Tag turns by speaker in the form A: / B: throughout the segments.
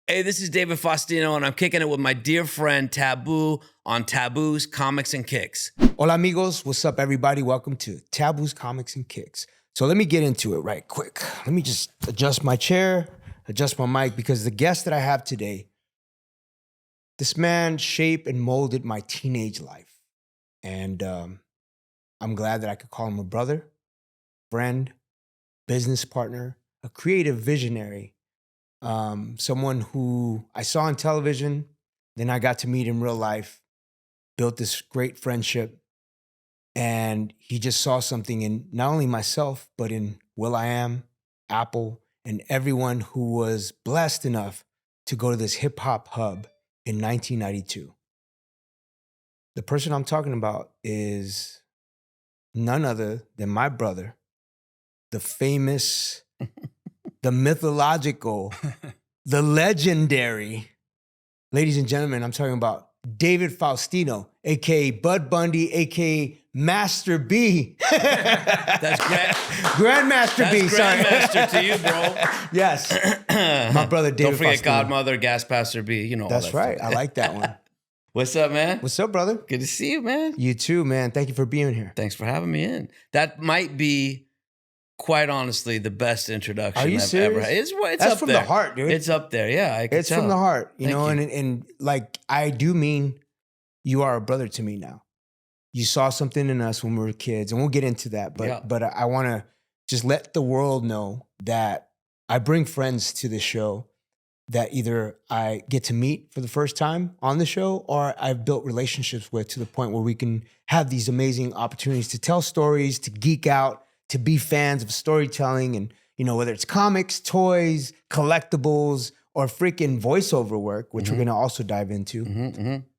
A: Hey, this is David Faustino, and I'm kicking it with my dear friend Taboo on Taboo's Comics and Kicks.
B: Hola, amigos. What's up, everybody? Welcome to Taboo's Comics and Kicks. So let me get into it right quick. Let me just adjust my chair, adjust my mic, because the guest that I have today, this man shaped and molded my teenage life. And I'm glad that I could call him a brother, friend, business partner, a creative visionary, someone who I saw on television, then I got to meet in real life, built this great friendship, and he just saw something in not only myself, but in will.i.am, Apple, and everyone who was blessed enough to go to this hip-hop hub in 1992. The person I'm talking about is none other than my brother, the famous, the mythological, the legendary, ladies and gentlemen, I'm talking about David Faustino, a.k.a. Bud Bundy, a.k.a. Master B.
A: That's
B: Grandmaster B, sorry.
A: Grandmaster to you, bro.
B: Yes. My brother David
A: Don't forget
B: Faustino.
A: Godmother, Gas Pastor B. You know all
B: That's
A: that
B: right.
A: stuff.
B: I like that one.
A: What's up, man?
B: What's up, brother?
A: Good to see you, man.
B: You too, man. Thank you for being here.
A: Thanks for having me in. That might be, quite honestly, the best introduction
B: Are you
A: I've
B: serious?
A: ever had. It's
B: That's
A: up
B: from
A: there.
B: the heart, dude.
A: It's up there, yeah. I can
B: It's
A: tell.
B: from the heart, you
A: Thank
B: know,
A: you.
B: and like I do mean you are a brother to me now. You saw something in us when we were kids, and we'll get into that. But
A: Yeah.
B: but I want to just let the world know that I bring friends to the show that either I get to meet for the first time on the show, or I've built relationships with to the point where we can have these amazing opportunities to tell stories, to geek out, to be fans of storytelling, and you know, whether it's comics, toys, collectibles, or freaking voiceover work, which we're going to also dive into.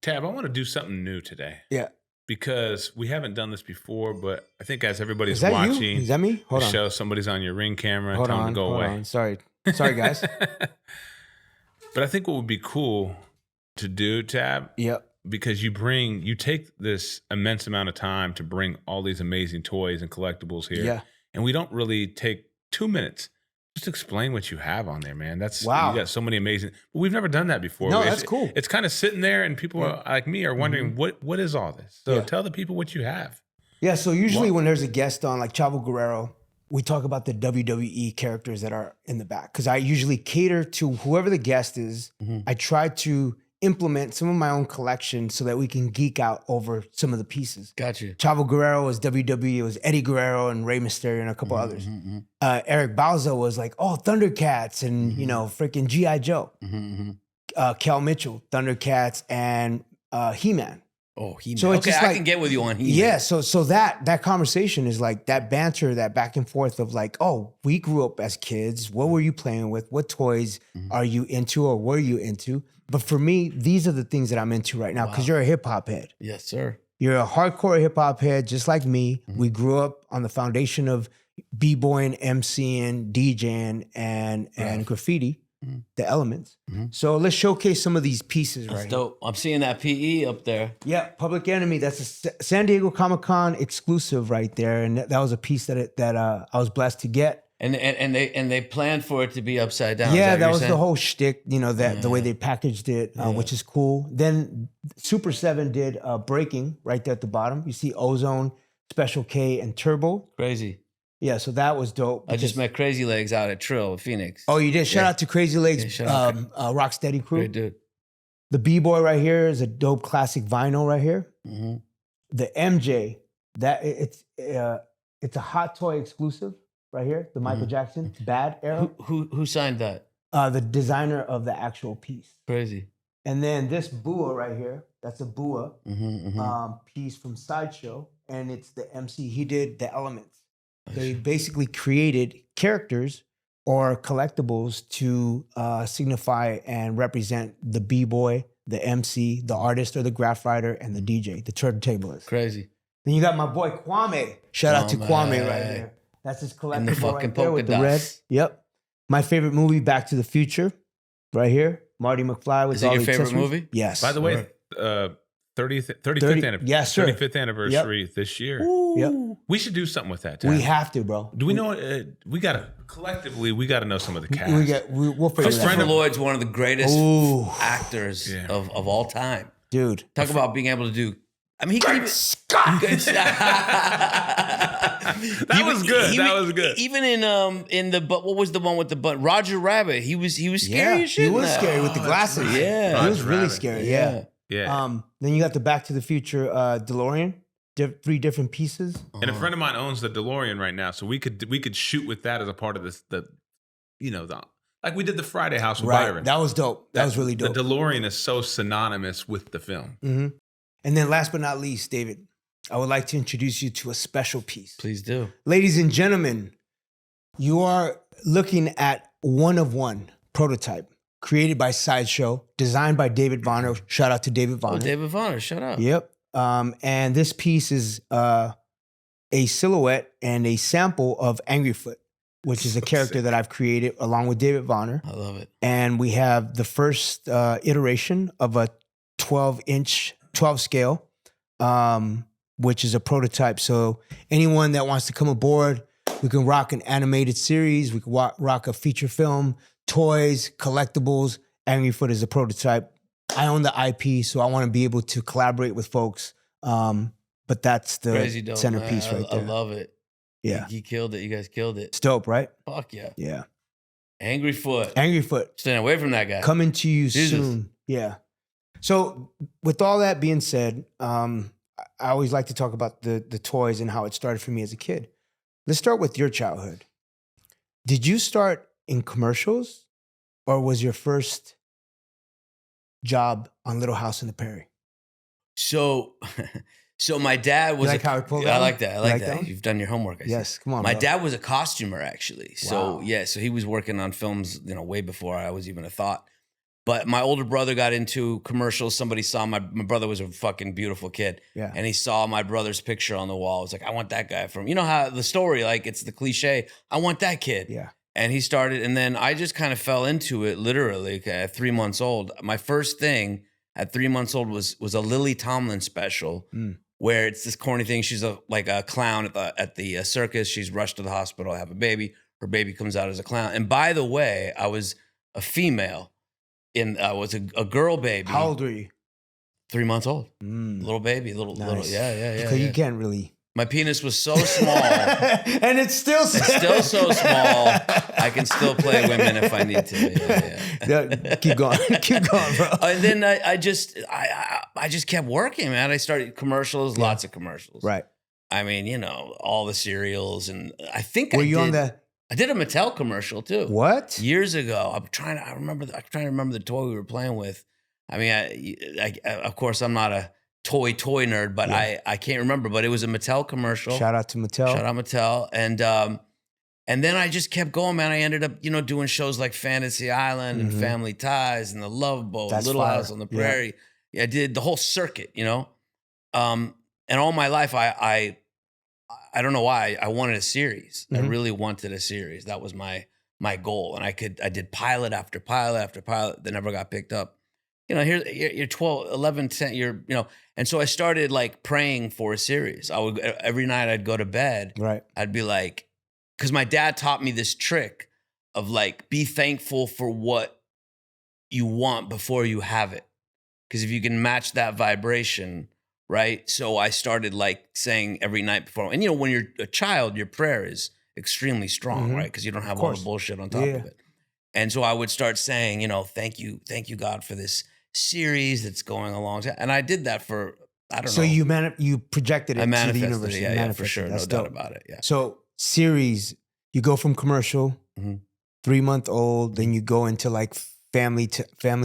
C: Tab, I want to do something new today.
B: Yeah.
C: Because we haven't done this before, but I think as everybody's
B: Is that
C: watching
B: you? Is that me? Hold
C: the
B: on.
C: show, somebody's on your Ring camera,
B: Hold
C: tell them
B: on.
C: to go
B: Hold
C: away.
B: on. Sorry, guys.
C: But I think what would be cool to do, Tab,
B: Yep.
C: because you take this immense amount of time to bring all these amazing toys and collectibles here.
B: Yeah.
C: And we don't really take 2 minutes. Just explain what you have on there, man. That's
B: Wow.
C: You got so many amazing. But we've never done that before.
B: No, that's cool.
C: It's kind of sitting there, and people are, like me are wondering what is all this. So
B: Yeah.
C: tell the people what you have.
B: Yeah, so usually when there's a guest on, like Chavo Guerrero, we talk about the WWE characters that are in the back. Because I usually cater to whoever the guest is. I try to implement some of my own collection so that we can geek out over some of the pieces.
A: Got you.
B: Chavo Guerrero was WWE. It was Eddie Guerrero and Rey Mysterio and a couple others. Eric Balzo was like, Thundercats and, you know, freaking G.I. Joe. Kel Mitchell, Thundercats and He-Man.
A: Oh, He-Man.
B: So it's
A: okay,
B: just
A: I
B: like-
A: can get with you on He-Man.
B: Yeah, so that conversation is like that banter, that back and forth of like, oh, we grew up as kids. What were you playing with? What toys are you into or were you into? But for me, these are the things that I'm into right now because you're a hip hop head.
A: Yes, sir.
B: You're a hardcore hip hop head, just like me. We grew up on the foundation of b-boying, MCing, DJing, and graffiti, the elements. So let's showcase some of these pieces right here.
A: Dope. I'm seeing that PE up there.
B: Yeah, Public Enemy. That's a San Diego Comic-Con exclusive right there, and that was a piece that I was blessed to get.
A: And they planned for it to be upside down.
B: Yeah,
A: Is
B: that
A: what
B: was
A: you're
B: the
A: saying?
B: whole shtick. You know that the way they packaged it, which is cool. Then Super 7 did Breaking right there at the bottom. You see Ozone, Special K, and Turbo.
A: Crazy.
B: Yeah, so that was dope.
A: I just met Crazy Legs out at Trill, Phoenix.
B: Oh, you did? Shout out to Crazy Legs,
A: Yeah, shout out.
B: Rocksteady crew.
A: Great dude.
B: The B-Boy right here is a dope classic vinyl right here. The MJ, it's a Hot Toy exclusive right here. The Michael Jackson Bad era.
A: Who signed that?
B: The designer of the actual piece.
A: Crazy.
B: And then this Bua right here, that's a Bua piece from Sideshow, and it's the MC. He did the elements. So he basically created characters or collectibles to signify and represent the B-boy, the MC, the artist or the graph writer, and the DJ, the turntablist.
A: Crazy.
B: Then you got my boy Kwame. Shout out to Kwame right there. That's his collectible
A: And the fucking
B: right there
A: polka
B: with the red.
A: dots.
B: Yep. My favorite movie, Back to the Future, right here. Marty McFly with
A: Is it
B: all
A: your
B: the
A: favorite
B: accessories.
A: movie?
B: Yes.
C: By the way, 35th anniversary.
B: Yes, sir.
C: 35th anniversary this year.
B: Yep.
C: We should do something with that. Tab.
B: We have to, bro.
C: Do we know? We gotta know some of the cast.
B: We'll figure it
A: Christopher
B: out.
A: Lloyd's one of the greatest
B: Ooh.
A: actors of all time.
B: Dude.
A: Talk about being able to do. I mean, he could even.
C: That was good. That was good.
A: Even in the what was the one with the butt? Roger Rabbit. He was scary as shit.
B: He was scary with the glasses.
A: Yeah.
B: He was really
C: Rabbit.
B: scary. Yeah.
C: Yeah.
B: Then you got the Back to the Future DeLorean. 3 different pieces.
C: And a friend of mine owns the DeLorean right now, so we could shoot with that as a part of this. Like we did the Friday House with Byron.
B: That was dope. That was really dope.
C: The DeLorean is so synonymous with the film.
B: Mm-hmm. And then last but not least, David, I would like to introduce you to a special piece.
A: Please do.
B: Ladies and gentlemen, you are looking at one of one prototype created by Sideshow, designed by David Vonner. Shout out to David Vonner.
A: Oh, David Vonner, shut up.
B: Yep. And this piece is a silhouette and a sample of Angryfoot, which is a character that I've created along with David Vonner.
A: I love it.
B: And we have the first iteration of a 12 scale, which is a prototype. So anyone that wants to come aboard, we can rock an animated series. We can rock a feature film, toys, collectibles. Angryfoot is a prototype. I own the IP, so I want to be able to collaborate with folks. But that's the
A: Crazy dope,
B: centerpiece
A: man.
B: right there.
A: I love it.
B: Yeah.
A: He killed it. You guys killed it.
B: It's dope, right?
A: Fuck yeah.
B: Yeah.
A: Angryfoot.
B: Angryfoot.
A: Staying away from that guy.
B: Coming to you
A: Jesus.
B: soon. Yeah. So with all that being said, I always like to talk about the toys and how it started for me as a kid. Let's start with your childhood. Did you start in commercials or was your first job on Little House on the Prairie?
A: So my dad was
B: You like how I pulled that
A: I
B: one?
A: like that. I like
B: like
A: that.
B: that one?
A: You've done your homework. I see.
B: Yes, come on.
A: My
B: bro.
A: dad was a costumer actually. So
B: Wow.
A: yeah, so he was working on films, way before I was even a thought. But my older brother got into commercials. Somebody saw my brother was a fucking beautiful kid.
B: Yeah.
A: And he saw my brother's picture on the wall. I was like, I want that guy from, you know how the story, like it's the cliche, I want that kid.
B: Yeah.
A: And he started, and then I just kind of fell into it literally at 3 months old. My first thing at 3 months old was a Lily Tomlin special where it's this corny thing. She's like a clown at the circus. She's rushed to the hospital, have a baby. Her baby comes out as a clown. And by the way, I was a female. I was a girl baby.
B: How old were you?
A: 3 months old. Little baby, little,
B: Nice.
A: yeah.
B: Because you can't really.
A: My penis was so small.
B: And it's still
A: Still so small. I can still play women if I need to. Yeah.
B: Keep going. Keep going, bro.
A: And then I just kept working, man. I started commercials, lots of commercials.
B: Right.
A: I mean, all the cereals, and I think
B: Were you on the
A: I did a Mattel commercial too.
B: what?
A: Years ago. I'm trying to remember the toy we were playing with. I mean, I of course I'm not a toy nerd, but I can't remember. But it was a Mattel commercial.
B: Shout out to Mattel.
A: Shout out Mattel. And then I just kept going, man. I ended up, doing shows like Fantasy Island and Family Ties and The Love Boat,
B: That's
A: Little
B: fire.
A: House on the Prairie. Yeah, I did the whole circuit, And all my life, I don't know why I wanted a series. I really wanted a series. That was my goal. And I did pilot after pilot after pilot that never got picked up. Here you're 12, 11, 10, and so I started like praying for a series. I would, every night I'd go to bed.
B: Right.
A: I'd be like, because my dad taught me this trick of like, be thankful for what you want before you have it. Because if you can match that vibration, right? So I started like saying every night before, and when you're a child, your prayer is extremely strong, right? Because you don't have all the bullshit on top of it. And so I would start saying, thank you God for this series that's going along. And I did that for, I don't know.
B: So you projected it
A: I
B: to the
A: manifested
B: universe.
A: it,
B: You
A: yeah, for
B: manifested
A: sure.
B: it.
A: No
B: That's
A: doubt
B: dope.
A: about it, yeah.
B: So series, you go from commercial, 3 month old, then you go into like Family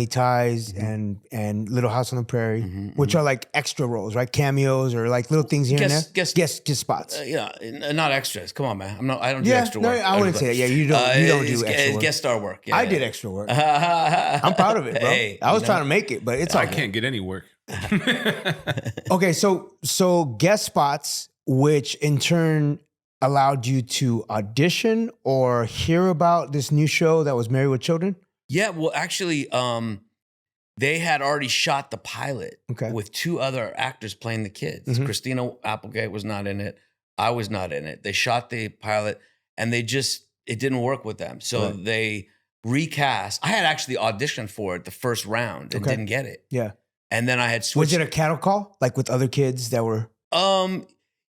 B: Ties and Little House on the Prairie, which are like extra roles, right? Cameos or like little things here and there. Guest spots.
A: Not extras. Come on, man. I don't do extra work.
B: I wouldn't say that. Yeah, you don't do extra work.
A: Guest star work. Yeah,
B: I did extra work. I'm proud of it, bro.
A: Hey,
B: I was trying to make it, but it's all
C: I
B: good.
C: can't get any work.
B: Okay, so guest spots, which in turn allowed you to audition or hear about this new show that was Married with Children?
A: Yeah, well, actually, they had already shot the pilot with 2 other actors playing the kids. Christina Applegate was not in it. I was not in it. They shot the pilot and it didn't work with them. So they recast. I had actually auditioned for it the first round and didn't get it.
B: Yeah.
A: And then I had switched.
B: Was it a cattle call? Like with other kids that were?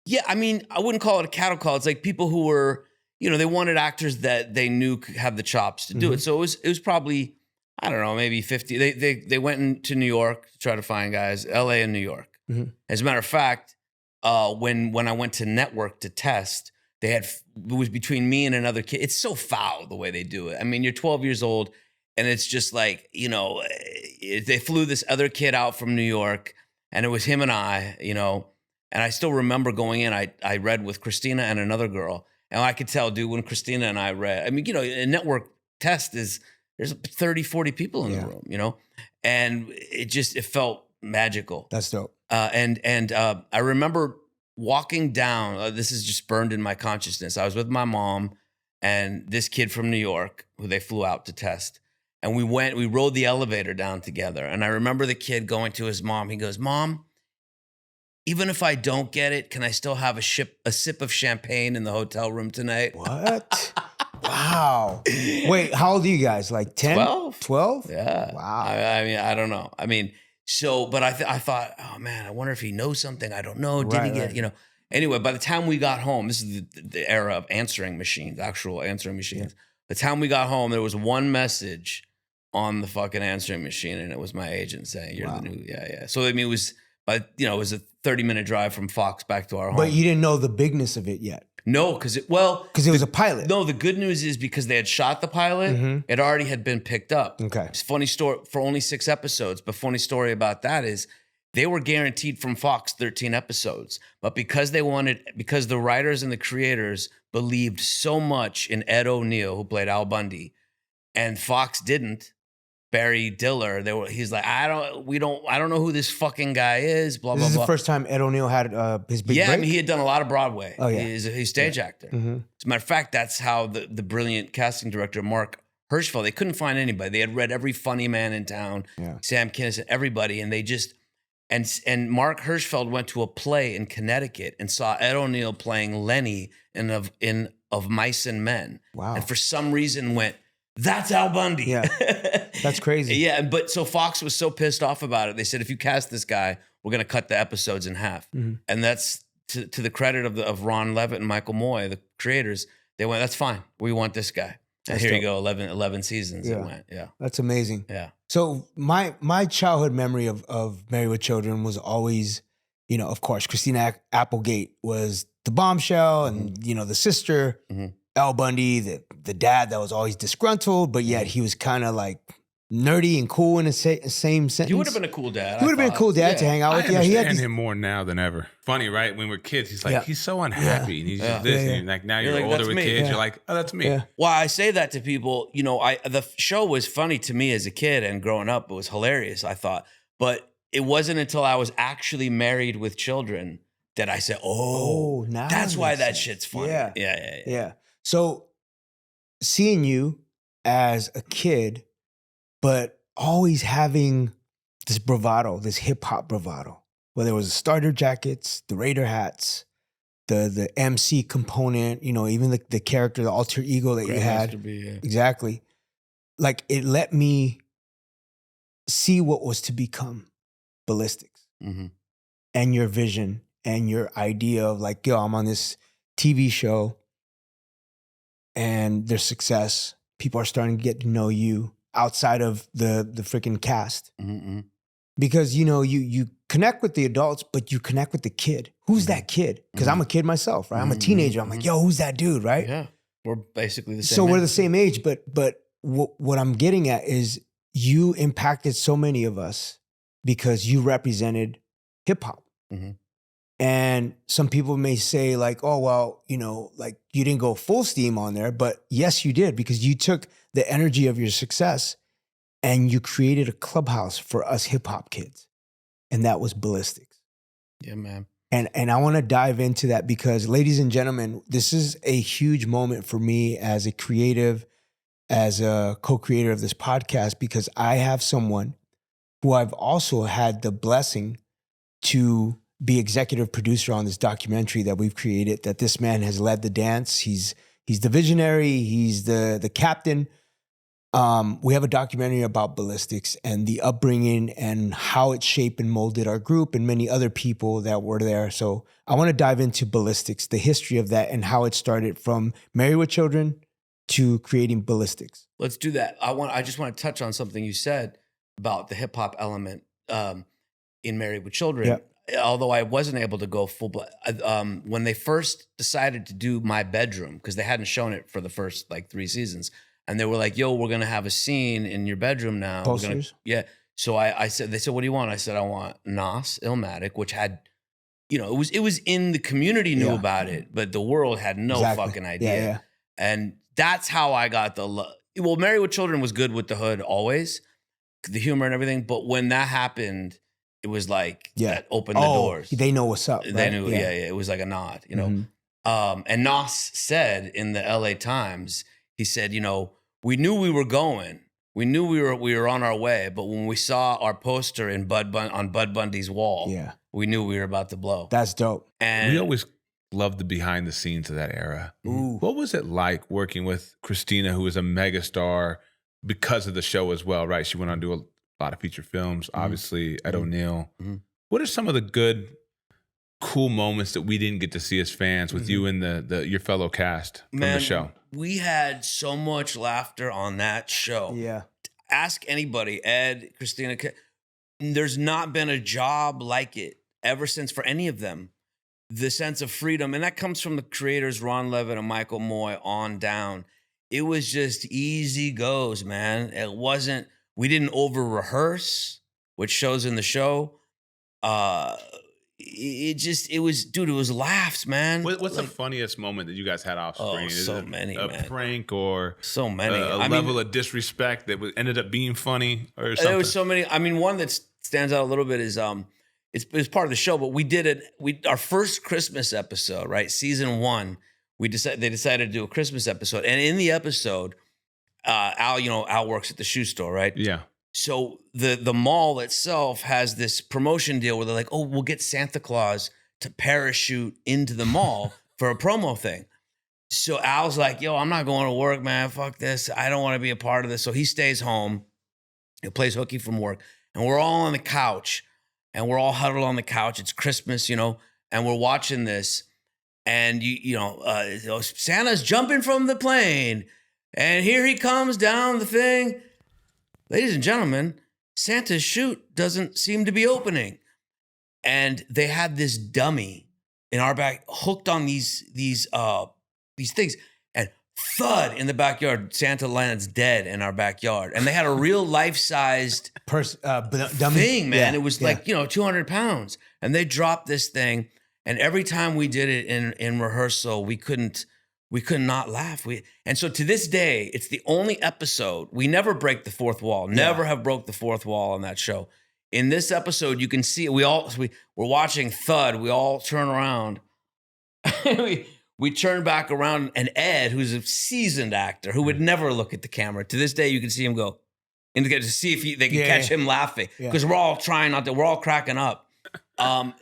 A: Yeah, I mean, I wouldn't call it a cattle call. It's like people who were, they wanted actors that they knew could have the chops to do it. So it was probably, I don't know, maybe 50. They went into New York to try to find guys, LA and New York. As a matter of fact, when I went to Network to test, it was between me and another kid. It's so foul the way they do it. I mean, you're 12 years old and it's just like, they flew this other kid out from New York and it was him and I, and I still remember going in, I read with Christina and another girl. And I could tell, dude, when Christina and I read, I mean, a network test there's 30, 40 people in the room, and it felt magical.
B: That's dope.
A: And I remember walking down, this is just burned in my consciousness. I was with my mom and this kid from New York who they flew out to test. And we rode the elevator down together. And I remember the kid going to his mom. He goes, Mom, even if I don't get it, can I still have a sip of champagne in the hotel room tonight?
B: What? Wow. Wait, how old are you guys? Like 10?
A: 12.
B: 12?
A: Yeah.
B: Wow.
A: I mean, I don't know. I mean, but I thought, oh man, I wonder if he knows something I don't know. Did he get, Anyway, by the time we got home, this is the era of answering machines, actual answering machines. The time we got home, there was one message on the fucking answering machine, and it was my agent saying, "You're the new." Yeah. So I mean, it was a 30-minute drive from Fox back to our home.
B: But you didn't know the bigness of it yet.
A: No, because it
B: was a pilot.
A: No, the good news is because they had shot the pilot, it already had been picked up.
B: Okay.
A: It's a funny story for only 6 episodes, but funny story about that is they were guaranteed from Fox 13 episodes, but because the writers and the creators believed so much in Ed O'Neill, who played Al Bundy, and Fox didn't, Barry Diller, he's like, I don't know who this fucking guy is, blah, blah, blah.
B: This is the first time Ed O'Neill had his big break?
A: I mean, he had done a lot of Broadway.
B: Oh, yeah.
A: He's a stage actor. As a matter of fact, that's how the brilliant casting director, Mark Hirschfeld, they couldn't find anybody. They had read every funny man in town, Sam Kinison, everybody, and they just, and Mark Hirschfeld went to a play in Connecticut and saw Ed O'Neill playing Lenny in Of Mice and Men.
B: Wow.
A: And for some reason went, that's Al Bundy.
B: Yeah. That's crazy.
A: Yeah, but so Fox was so pissed off about it. They said, if you cast this guy, we're going to cut the episodes in half. And that's to the credit of Ron Levitt and Michael Moy, the creators. They went, that's fine. We want this guy. And
B: That's
A: here you
B: dope.
A: go, 11 seasons it went. Yeah.
B: That's amazing.
A: Yeah.
B: So my childhood memory of Married with Children was always, of course, Christina Applegate was the bombshell and, the sister, Al Bundy, the dad that was always disgruntled, but yet he was kind of like nerdy and cool in the same sentence.
A: You would have been a cool dad.
B: He would have been a cool dad to hang out with.
C: I understand him more now than ever. Funny, right? When we're kids, he's like, he's so unhappy. And he's just this. And like, now you're
A: like,
B: "Oh,
C: older
A: that's
C: with
A: me.
C: kids. You're like, oh, that's me.
B: Yeah.
A: Well, I say that to people, the show was funny to me as a kid and growing up. It was hilarious, I thought. But it wasn't until I was actually married with children that I said,
B: now
A: that's
B: that
A: why
B: makes
A: that
B: sense.
A: shit's funny.
B: Yeah.
A: Yeah.
B: So seeing you as a kid, but always having this bravado, this hip hop bravado, whether it was the starter jackets, the Raider hats, the MC component, even the character, the alter ego that you had. Exactly. Like it let me see what was to become Ballistics and your vision and your idea of like, yo, I'm on this TV show and there's success. People are starting to get to know you outside of the freaking cast. Because, you connect with the adults, but you connect with the kid. Who's that kid? Because I'm a kid myself, right? I'm a teenager. I'm like, yo, who's that dude, right?
A: Yeah. We're basically the same
B: So we're
A: age.
B: the same age, but what I'm getting at is you impacted so many of us because you represented hip hop. And some people may say like, oh, well, like you didn't go full steam on there, but yes, you did, because you took the energy of your success and you created a clubhouse for us hip hop kids. And that was Ballistics.
A: Yeah, man.
B: And I want to dive into that because, ladies and gentlemen, this is a huge moment for me as a creative, as a co-creator of this podcast, because I have someone who I've also had the blessing to be executive producer on this documentary that we've created, that this man has led the dance. He's the visionary, he's the captain. We have a documentary about Ballistics and the upbringing and how it shaped and molded our group and many other people that were there. So I want to dive into Ballistics, the history of that and how it started from Married with Children to creating Ballistics.
A: Let's do that. I just want to touch on something you said about the hip hop element in Married with Children.
B: Yep.
A: Although I wasn't able to go full, when they first decided to do My Bedroom, because they hadn't shown it for the first like 3 seasons, and they were like, "Yo, we're gonna have a scene in your bedroom now."
B: Posters?
A: Yeah. So I said, they said, "What do you want?" I said, "I want Nas, Illmatic," which had, it was in the community knew about it, but the world had no fucking idea.
B: Yeah.
A: And that's how I got the love. Well, Married with Children was good with the hood always, the humor and everything. But when that happened, it was like that opened the doors.
B: They know what's up. Right?
A: They knew, yeah. It was like a nod, And Nas said in the LA Times, he said, we knew we were going. We knew we were on our way, but when we saw our poster on Bud Bundy's wall, we knew we were about to blow.
B: That's dope.
A: And
C: we always loved the behind the scenes of that era.
B: Ooh.
C: What was it like working with Christina, who was a megastar because of the show as well, right? She went on to do a lot of feature films, obviously, Ed O'Neill. What are some of the good, cool moments that we didn't get to see as fans with you and your fellow cast from the show?
A: We had so much laughter on that show.
B: Yeah.
A: Ask anybody, Ed, Christina. There's not been a job like it ever since for any of them. The sense of freedom, and that comes from the creators, Ron Levitt and Michael Moy on down. It was just easy goes, man. We didn't over rehearse, which shows in the show. It was laughs, man.
C: What's the funniest moment that you guys had off screen? Is
A: so
C: it
A: many,
C: a
A: man.
C: prank or
A: so many.
C: a level of disrespect that ended up being funny or something?
A: There was so many. I mean, one that stands out a little bit is it's part of the show, but we did it. Our first Christmas episode, right? Season 1, they decided to do a Christmas episode, and in the episode, Al works at the shoe store, right?
C: Yeah.
A: So the mall itself has this promotion deal where they're like, "Oh, we'll get Santa Claus to parachute into the mall for a promo thing." So Al's like, "Yo, I'm not going to work, man. Fuck this. I don't want to be a part of this." So he stays home. He plays hooky from work, and we're all on the couch. And we're all huddled on the couch. It's Christmas, and we're watching this. And Santa's jumping from the plane, and here he comes down the thing. Ladies and gentlemen, Santa's chute doesn't seem to be opening. And they had this dummy in our back hooked on these things, and thud in the backyard. Santa lands dead in our backyard, and they had a real life-sized
B: dummy
A: thing, man. It was like 200 pounds, and they dropped this thing. And every time we did it in rehearsal, we could not laugh. And so to this day, it's the only episode we never break the fourth wall. Never have broke the fourth wall on that show. In this episode, you can see it. We're watching thud. We all turn around. We turn back around, and Ed, who's a seasoned actor, who would never look at the camera, to this day, you can see him go to see if they can catch him laughing, because we're all trying not to. We're all cracking up.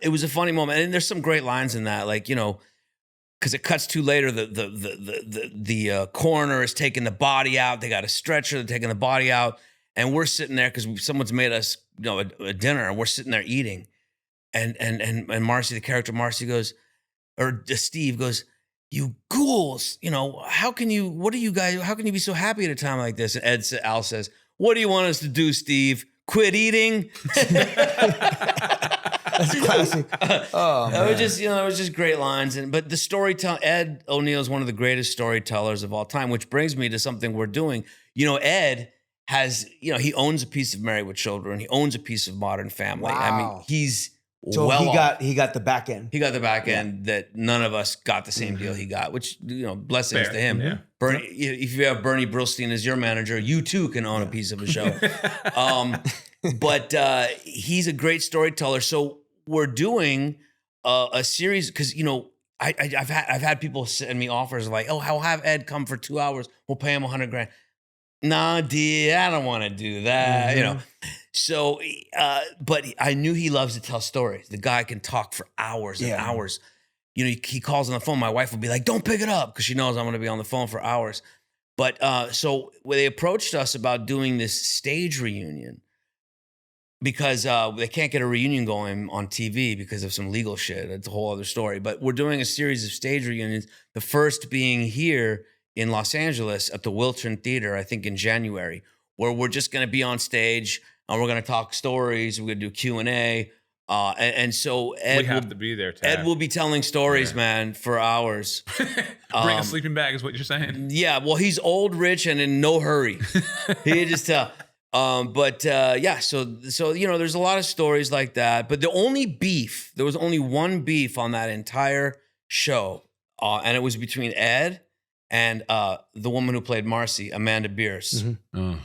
A: It was a funny moment, and there's some great lines in that, like because it cuts to later. The coroner is taking the body out. They got a stretcher. They're taking the body out, and we're sitting there because someone's made us a dinner, and we're sitting there eating, and Marcy, the character Marcy goes, or Steve goes, "You ghouls, how can you be so happy at a time like this?" And Al says, "What do you want us to do, Steve? Quit eating?"
B: That's classic. Oh, man.
A: It was just great lines. But the storytelling, Ed O'Neill is one of the greatest storytellers of all time, which brings me to something we're doing. Ed has, he owns a piece of Married with Children. He owns a piece of Modern Family.
B: Wow.
A: I mean, he's
B: so
A: well
B: he got the back end.
A: He got the back end that none of us got the same deal he got, which, blessings
C: Fair.
A: to him.
C: Yeah.
A: Bernie, if you have Bernie Brillstein as your manager, you too can own a piece of a show. But he's a great storyteller. So we're doing a series because, I've had people send me offers like, "Oh, I'll have Ed come for 2 hours. We'll pay him $100,000. nah, D, I don't want to do that. You know.
B: Mhm.
A: So, but I knew he loves to tell stories. The guy can talk for hours and
B: Yeah.
A: hours. You know, he calls on the phone. My wife will be like, "Don't pick it up," because she knows I'm going to be on the phone for hours. But so when they approached us about doing this stage reunion, because they can't get a reunion going on TV because of some legal shit. It's a whole other story. But we're doing a series of stage reunions. The first being here in Los Angeles at the Wiltern Theater, I think in January, where we're just going to be on stage and we're going to talk stories. We're going to do Q&A. And so
C: We have to be there, Tab.
A: Ed will be telling stories, man, for hours.
C: Bring a sleeping bag is what you're saying.
A: Yeah, well, he's old, rich, and in no hurry. He just tell. Yeah, so you know, there's a lot of stories like that. But the only beef, there was only one beef on that entire show, and it was between Ed and the woman who played Marcy, Amanda Bierce.
B: Mhm.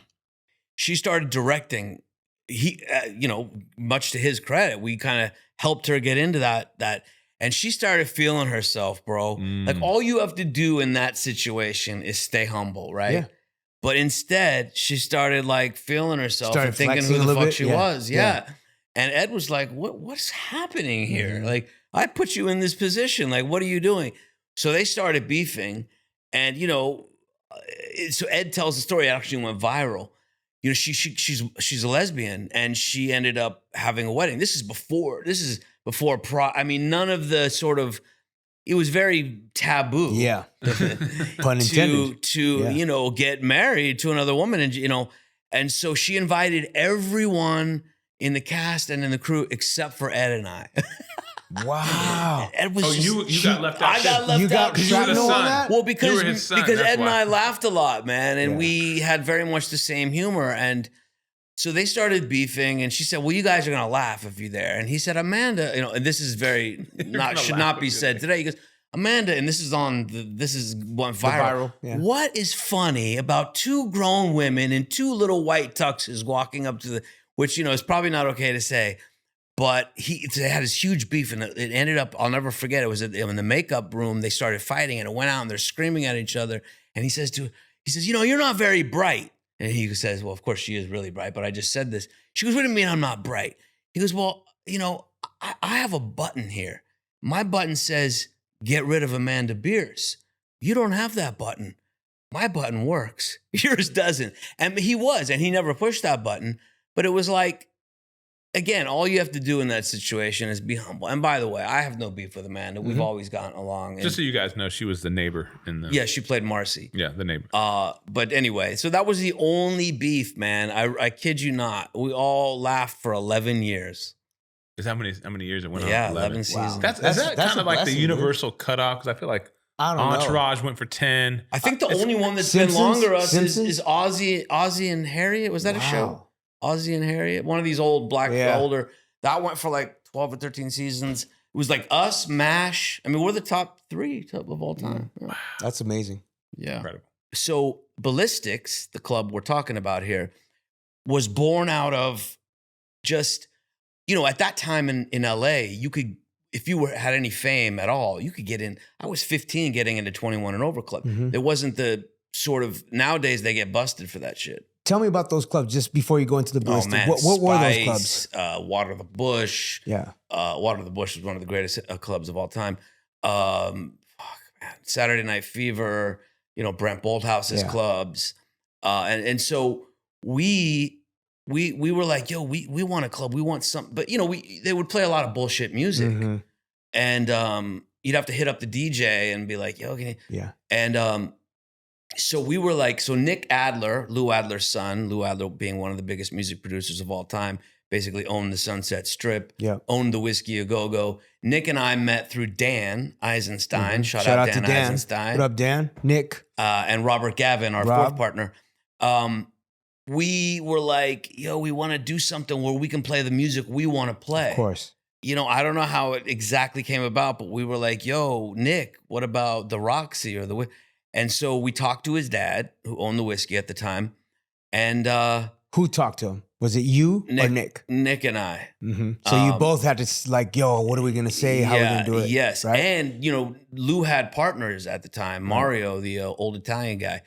A: She started directing. He, you know, much to his credit, we kind of helped her get into that, and she started feeling herself, bro. Like all you have to do in that situation is stay humble, right?
B: Yeah.
A: But instead, she started like feeling herself
B: Started
A: and thinking
B: flexing
A: who
B: a
A: the
B: little
A: fuck
B: bit.
A: she
B: Yeah.
A: was. Yeah.
B: Yeah.
A: And Ed was like, what's happening here?
B: Mhm.
A: Like, I put you in this position. Like, what are you doing? So they started beefing. And, you know, so Ed tells the story. It actually went viral. You know, she's a lesbian and she ended up having a wedding. This is before I mean, none of the sort of, it was very taboo.
B: Yeah. Pun intended.
A: to
B: Yeah.
A: you know, get married to another woman, and you know, and so she invited everyone in the cast and in the crew except for Ed and I.
B: Wow.
A: Ed was
C: You got left out.
A: I got left
B: You got
A: out. 'cause
C: you were the
B: shrapnel on
C: son.
B: that?
A: well,
C: You
A: because
C: were his son,
A: because
C: that's
A: Ed and
C: why.
A: I laughed a lot, man, and
B: Yeah.
A: we had very much the same humor. And so they started beefing, and she said, "Well, you guys are gonna laugh if you're there." And he said, "Amanda, you know," and this is very
C: gonna
A: should
C: laugh
A: not
C: if
A: be
C: you're
A: said
C: there.
A: today. He goes, "Amanda," and this is went
B: The
A: viral.
B: viral, yeah.
A: What is funny about two grown women in two little white tuxes walking up to the, which you know is probably not okay to say. But they had this huge beef, and it ended up, I'll never forget, it was in the makeup room. They started fighting, and it went out, and they're screaming at each other. And he says, you know, you're not very bright. And he says, well, of course she is really bright, but I just said this. She goes, what do you mean I'm not bright? He goes, well, you know, I have a button here. My button says, get rid of Amanda Bierce. You don't have that button. My button works. Yours doesn't. And he never pushed that button. But it was like, again, all you have to do in that situation is be humble. And by the way, I have no beef with Amanda. We've always gotten along. And
C: Just so you guys know, she was the neighbor in the.
A: yeah, she played Marcy.
C: Yeah, the neighbor.
A: But anyway, so that was the only beef, man. I kid you not. We all laughed for 11 years.
C: Is how many years it went on?
A: Yeah, 11
B: Wow.
A: seasons.
C: Is
B: That's
C: that kind of like
B: impressive,
C: the universal cutoff? Because I feel like
B: I don't know.
C: Entourage went for 10.
A: I think the
C: It's-
A: only one that's
B: Simpsons?
A: been longer us
B: Simpsons?
A: is Ozzy and Harriet. Was that a show?
B: Wow.
A: Ozzy and Harriet, one of these old
B: Yeah.
A: older. That went for like 12 or 13 seasons. It was like us, MASH. I mean, we're the top 3 of all time. Yeah.
B: That's amazing.
A: Yeah.
C: Incredible.
A: So Ballistics, the club we're talking about here, was born out of just, you know, at that time in LA, you could, if you had any fame at all, you could get in. I was 15 getting into 21 and over club.
B: Mhm.
A: There wasn't the sort of, nowadays they get busted for that shit.
B: Tell me about those clubs just before you go into the ballistic.
A: Oh man,
B: What were those
A: Spice,
B: clubs?
A: Water the Bush.
B: Yeah.
A: Water the Bush is one of the greatest clubs of all time. Man, Saturday Night Fever, you know, Brent Bolthouse's
B: Yeah.
A: clubs. And so we were like, yo, we want a club. We want something. But, you know, they would play a lot of bullshit music.
B: Mhm.
A: And you'd have to hit up the DJ and be like, yo, can you?
B: Yeah.
A: And so we were like, so Nick Adler, Lou Adler's son, Lou Adler being one of the biggest music producers of all time, basically owned the Sunset Strip,
B: Yeah.
A: owned the Whiskey A Go-Go. Nick and I met through Dan Eisenstein.
B: Mhm.
A: Shout out
B: to
A: Dan
B: Dan.
A: Eisenstein.
B: What up, Dan? Nick.
A: And Robert Gavin, our
B: Rob.
A: fourth partner. We were like, yo, we want to do something where we can play the music we want to play.
B: Of course.
A: You know, I don't know how it exactly came about, but we were like, yo, Nick, what about the Roxy or the... And so we talked to his dad, who owned the whiskey at the time. And
B: Who talked to him? Was it you or Nick?
A: Nick and I.
B: Mhm. So you both had to like, yo, what are we gonna say? How are we gonna do it?
A: Yes.
B: Right?
A: And, you know, Lou had partners at the time. Mario, the old Italian guy.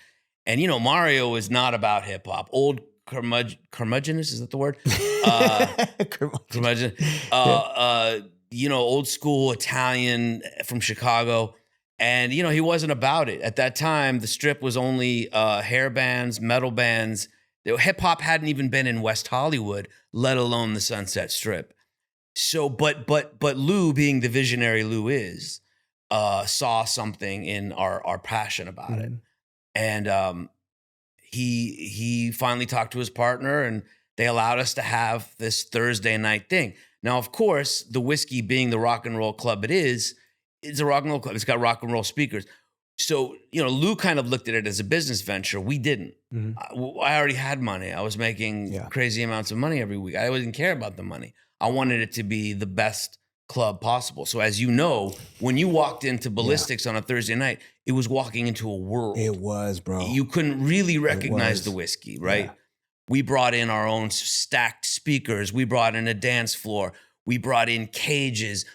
A: And Mario is not about hip hop. Old curmudgeonous, is that the word? Curmudgeon. Old school Italian from Chicago. And, he wasn't about it. At that time, the Strip was only hair bands, metal bands. Hip hop hadn't even been in West Hollywood, let alone the Sunset Strip. So, but Lou, being the visionary Lou is, saw something in our passion about it. And he finally talked to his partner, and they allowed us to have this Thursday night thing. Now, of course, the Whiskey being the rock and roll club it's a rock and roll club. It's got rock and roll speakers. So, Lou kind of looked at it as a business venture. We didn't. I already had money. I was making crazy amounts of money every week. I didn't care about the money. I wanted it to be the best club possible. So as you know, when you walked into Ballistics on a Thursday night, it was walking into a world.
B: It was, bro.
A: You couldn't really recognize the Whiskey, right? Yeah. We brought in our own stacked speakers. We brought in a dance floor. We brought in cages,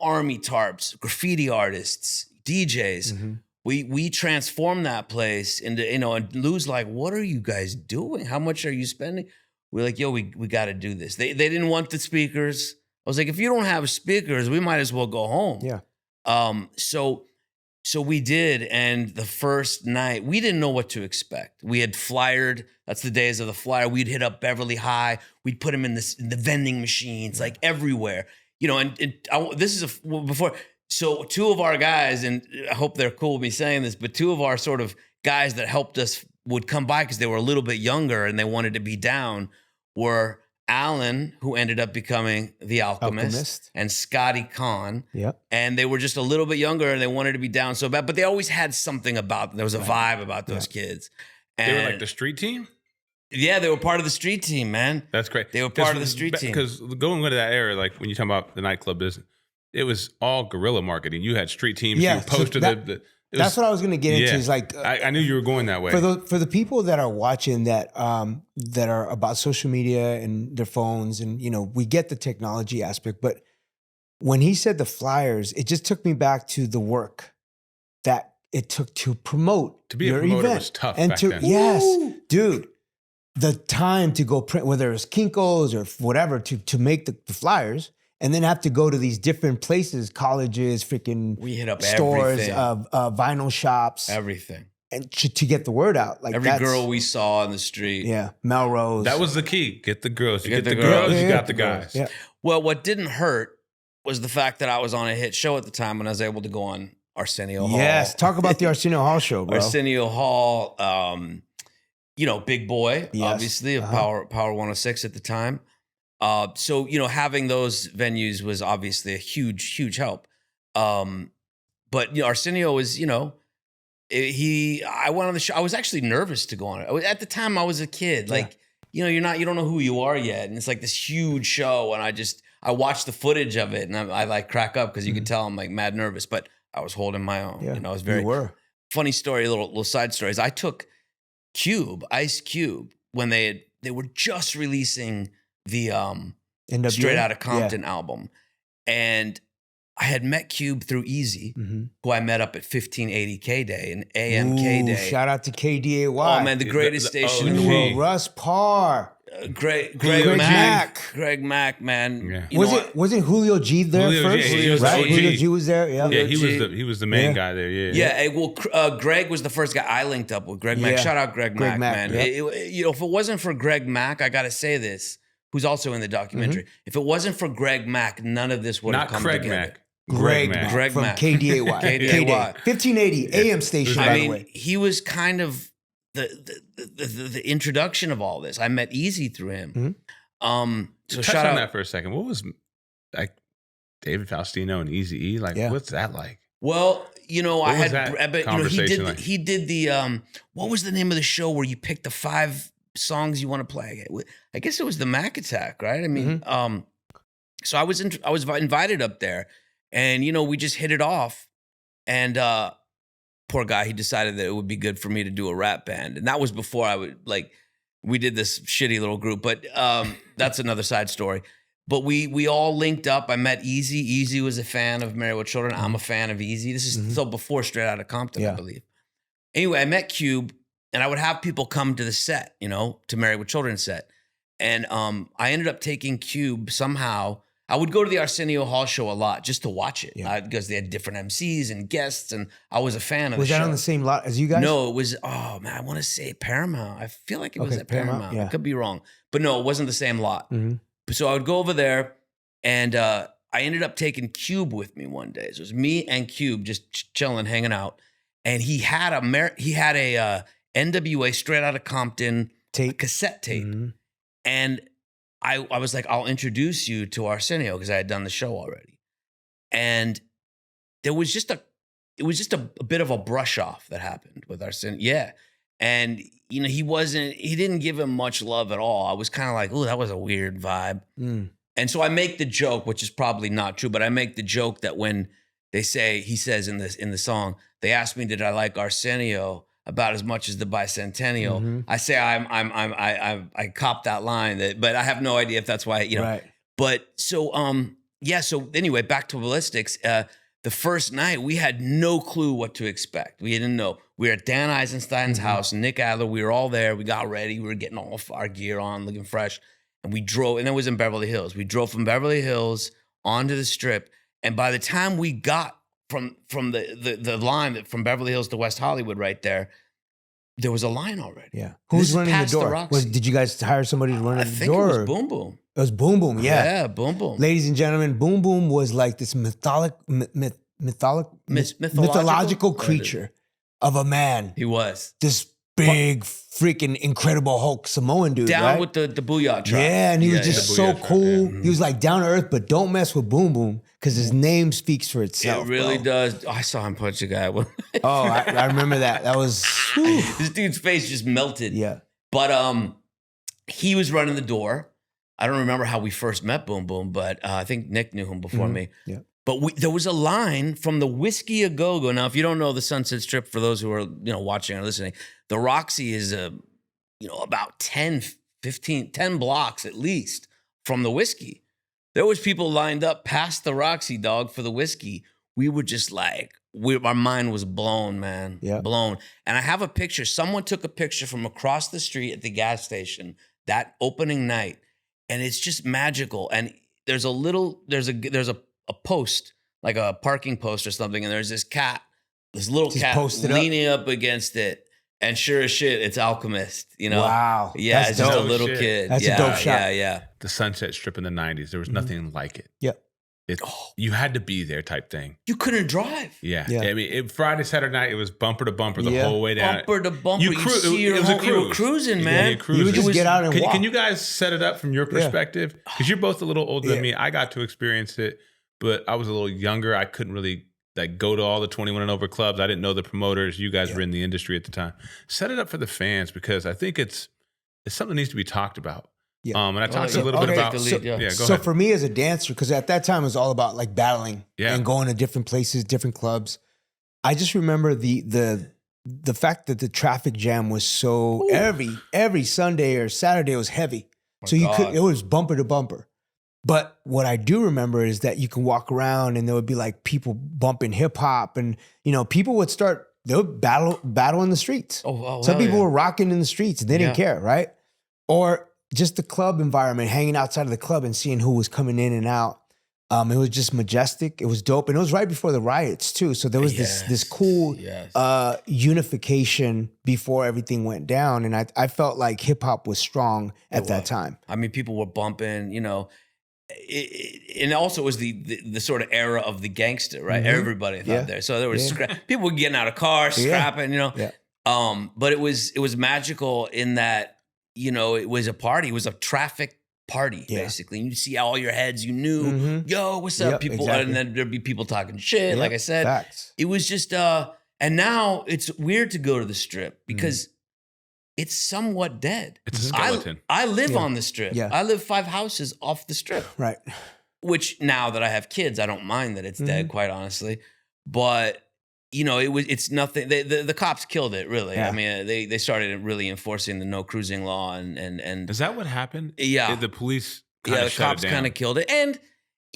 A: army tarps, graffiti artists, DJs. We transformed that place into, and Lou's like, what are you guys doing? How much are you spending? We're like, yo, we got to do this. They didn't want the speakers. I was like, if you don't have speakers, we might as well go home.
B: Yeah.
A: So we did, and the first night, we didn't know what to expect. We had flyered. That's the days of the flyer. We'd hit up Beverly High. We'd put them in the vending machines, like everywhere. This is before. So two of our guys, and I hope they're cool with me saying this, but two of our sort of guys that helped us would come by because they were a little bit younger and they wanted to be down, were Alan, who ended up becoming the Alchemist. And Scotty Kahn.
B: Yep.
A: And they were just a little bit younger and they wanted to be down so bad, but they always had something about them. There was a vibe about those kids. And
C: they were like the street team?
A: Yeah, they were part of the street team, man.
C: That's great.
A: They were part of the street team.
C: Because going into that era, like when you talk about the nightclub business, it was all guerrilla marketing. You had street teams.
B: Yeah,
C: you posted
B: that's what I was going to get into. Is like
C: I knew you were going that way.
B: For the people that are watching that are about social media and their phones, and we get the technology aspect, but when he said the flyers, it just took me back to the work that it took to promote
C: to be
B: your
C: a promoter
B: event.
C: was tough
B: And
C: back then.
B: Yes, dude, the time to go print, whether it's Kinko's or whatever, to make the flyers. And then have to go to these different places, colleges, freaking
A: we hit up
B: stores,
A: everything.
B: Vinyl shops,
A: everything,
B: and to get the word out. Like
A: every girl we saw on the street.
B: Yeah, Melrose.
C: That was the key. Get the girls. You get the girls. You got the guys.
B: Yeah.
A: Well, what didn't hurt was the fact that I was on a hit show at the time when I was able to go on Arsenio Hall.
B: Yes, talk about the Arsenio Hall show, bro.
A: Arsenio Hall, Big Boy, obviously, of Power 106 at the time. So, having those venues was obviously a huge, huge help. But Arsenio was, I went on the show. I was actually nervous to go on it. At the time, I was a kid. Like, you don't know who you are yet. And it's like this huge show. And I watched the footage of it and I like crack up because you could tell I'm like mad nervous, but I was holding my own.
B: Yeah,
A: I was very
B: you were.
A: Funny story, little side stories. I took Ice Cube, when they were just releasing the
B: NWA?
A: Straight Outta Compton album. And I had met Cube through Eazy, who I met up at 1580 K-Day and AM K-Day.
B: Shout out to KDAY.
A: Oh, man, the greatest station in the world.
B: Russ Parr.
A: Greg
B: Mack.
A: Greg Mack, man.
B: Yeah. Wasn't Julio G there first? Julio G was there. Yeah,
C: he was the main guy there.
A: Yeah. Greg was the first guy I linked up with. Greg Mack. Shout out Greg Mack, man.
B: Yeah.
A: If it wasn't for Greg Mack, I got to say this, who's also in the documentary. If it wasn't for Greg Mack, none of this would have come together.
C: Mack.
B: Greg Mack from
A: Mack.
B: KDAY. KDAY. 1580 AM station, by the way.
A: He was kind of the introduction of all this. I met Eazy through him. So
C: touch
A: shout
C: on
A: out
C: that for a second. What was like David Faustino and Eazy-E? Like, what's that like?
A: Well, I had,
C: conversation
A: he did the what was the name of the show where you picked the 5 songs you want to play? I guess it was the Mac Attack, right? I mean, so I was invited up there, and we just hit it off, and poor guy, he decided that it would be good for me to do a rap band, and that was before I would we did this shitty little group, but that's another side story. But we all linked up. I met Eazy. Eazy was a fan of Married with Children. I'm a fan of Eazy. This is still before Straight Outta Compton, I believe. Anyway, I met Cube, I would have people come to the set, to Married with Children set. And I ended up taking Cube somehow. I would go to the Arsenio Hall show a lot just to watch it because they had different MCs and guests, and I was a fan of the show.
B: Was that on the same lot as you guys?
A: No, it was, I want to say Paramount. I feel like it was at Paramount.
B: Yeah.
A: I could be wrong. But no, it wasn't the same lot.
B: Mm-hmm.
A: So I would go over there, and I ended up taking Cube with me one day. So it was me and Cube just chilling, hanging out. And he had a NWA Straight Outta Compton cassette tape.
B: Mm-hmm.
A: And I was like, I'll introduce you to Arsenio because I had done the show already. And it was just a bit of a brush off that happened with Arsenio. Yeah. And, he didn't give him much love at all. I was kind of like, oh, that was a weird vibe.
B: Mm.
A: And so I make the joke, which is probably not true, but I make the joke that when he says in the song, they asked me, did I like Arsenio about as much as the Bicentennial?
B: Mm-hmm.
A: I say I copped that line, but I have no idea if that's why,
B: Right.
A: But so so anyway, back to Ballistics. The first night we had no clue what to expect. We didn't know. We were at Dan Eisenstein's house, Nick Adler. We were all there. We got ready. We were getting all our gear on, looking fresh, and we drove. And it was in Beverly Hills. We drove from Beverly Hills onto the Strip, and by the time we got from the line that from Beverly Hills to West Hollywood right there was a line already.
B: Yeah. Who's running the door?
A: Roxy.
B: Did you guys hire somebody to run the door?
A: I think it was Boom Boom.
B: It was Boom Boom, yeah.
A: Yeah, Boom Boom.
B: Ladies and gentlemen, Boom Boom was like this mythological creature of a man.
A: He was.
B: This big, freaking incredible Hulk Samoan dude,
A: Down
B: right?
A: with the Booyah tribe.
B: Yeah, and he was just so cool.
C: Yeah.
B: He was like down to earth, but don't mess with Boom Boom because his name speaks for itself.
A: It really
B: bro.
A: does. Oh, I saw him punch a guy.
B: Oh, I remember that. That was whew.
A: This dude's face just melted.
B: Yeah.
A: But he was running the door. I don't remember how we first met Boom Boom, but I think Nick knew him before me.
B: Yeah.
A: But there was a line from the Whiskey A Go-Go. Now, if you don't know the Sunset Strip, for those who are watching or listening, the Roxy is about 10 blocks at least from the Whiskey. There was people lined up past the Roxy, dog, for the Whiskey. We were just like, our mind was blown, man.
B: Yeah.
A: Blown. And I have a picture. Someone took a picture from across the street at the gas station that opening night, and it's just magical. And there's a post, like a parking post or something, and there's this little cat leaning up against it, and sure as shit, it's Alchemist,
B: Wow.
A: Yeah,
B: That's
A: it's just a
B: dope.
A: little kid.
B: That's a dope shot.
A: Yeah.
C: The Sunset Strip in the 90s, there was nothing like it.
B: Yeah.
C: You had to be there type thing.
A: You couldn't drive.
C: Yeah.
B: Yeah.
C: I mean, Friday, Saturday night, it was bumper to bumper the whole way down.
A: Bumper to bumper.
C: You
A: were cruising, man.
B: You would just get out and walk.
C: Can you guys set it up from your perspective? Because you're both a little older than me. I got to experience it, but I was a little younger. I couldn't really go to all the 21 and over clubs. I didn't know the promoters. You guys were in the industry at the time. Set it up for the fans because I think it's something that needs to be talked about.
B: Yeah.
C: And I talked a little bit about.
A: Go
B: So
C: ahead.
B: for me as a dancer, because at that time it was all about like battling and going to different places, different clubs. I just remember the fact that the traffic jam was so every Sunday or Saturday was heavy. So it was bumper to bumper. But what I do remember is that you can walk around and there would be like people bumping hip hop, and people would they would battle in the streets. Some people were rocking in the streets and they didn't care, right? Or just the club environment, hanging outside of the club and seeing who was coming in and out. It was just majestic. It was dope. And it was right before the riots too. So there was this cool unification before everything went down. And I felt like hip hop was strong at that time.
A: I mean, people were bumping, and also it was the sort of era of the gangster, right?
B: Mm-hmm.
A: Everybody thought there. So there was people were getting out of cars, scrapping, but it was magical in that, it was a party. It was a traffic party, basically. And you see all your heads, you knew, yo, what's up, people? Exactly. And then there'd be people talking shit, like I said.
B: Facts.
A: It was just, and now it's weird to go to the Strip because it's somewhat dead.
C: It's a skeleton.
A: I live on the Strip.
B: Yeah.
A: I live 5 houses off the Strip.
B: Right.
A: Which now that I have kids, I don't mind that it's dead, quite honestly. But it's nothing. The cops killed it, really.
B: Yeah.
A: I mean, they started really enforcing the no cruising law, and
C: Is that what happened?
A: Yeah,
C: The police.
A: The cops kind of killed it, and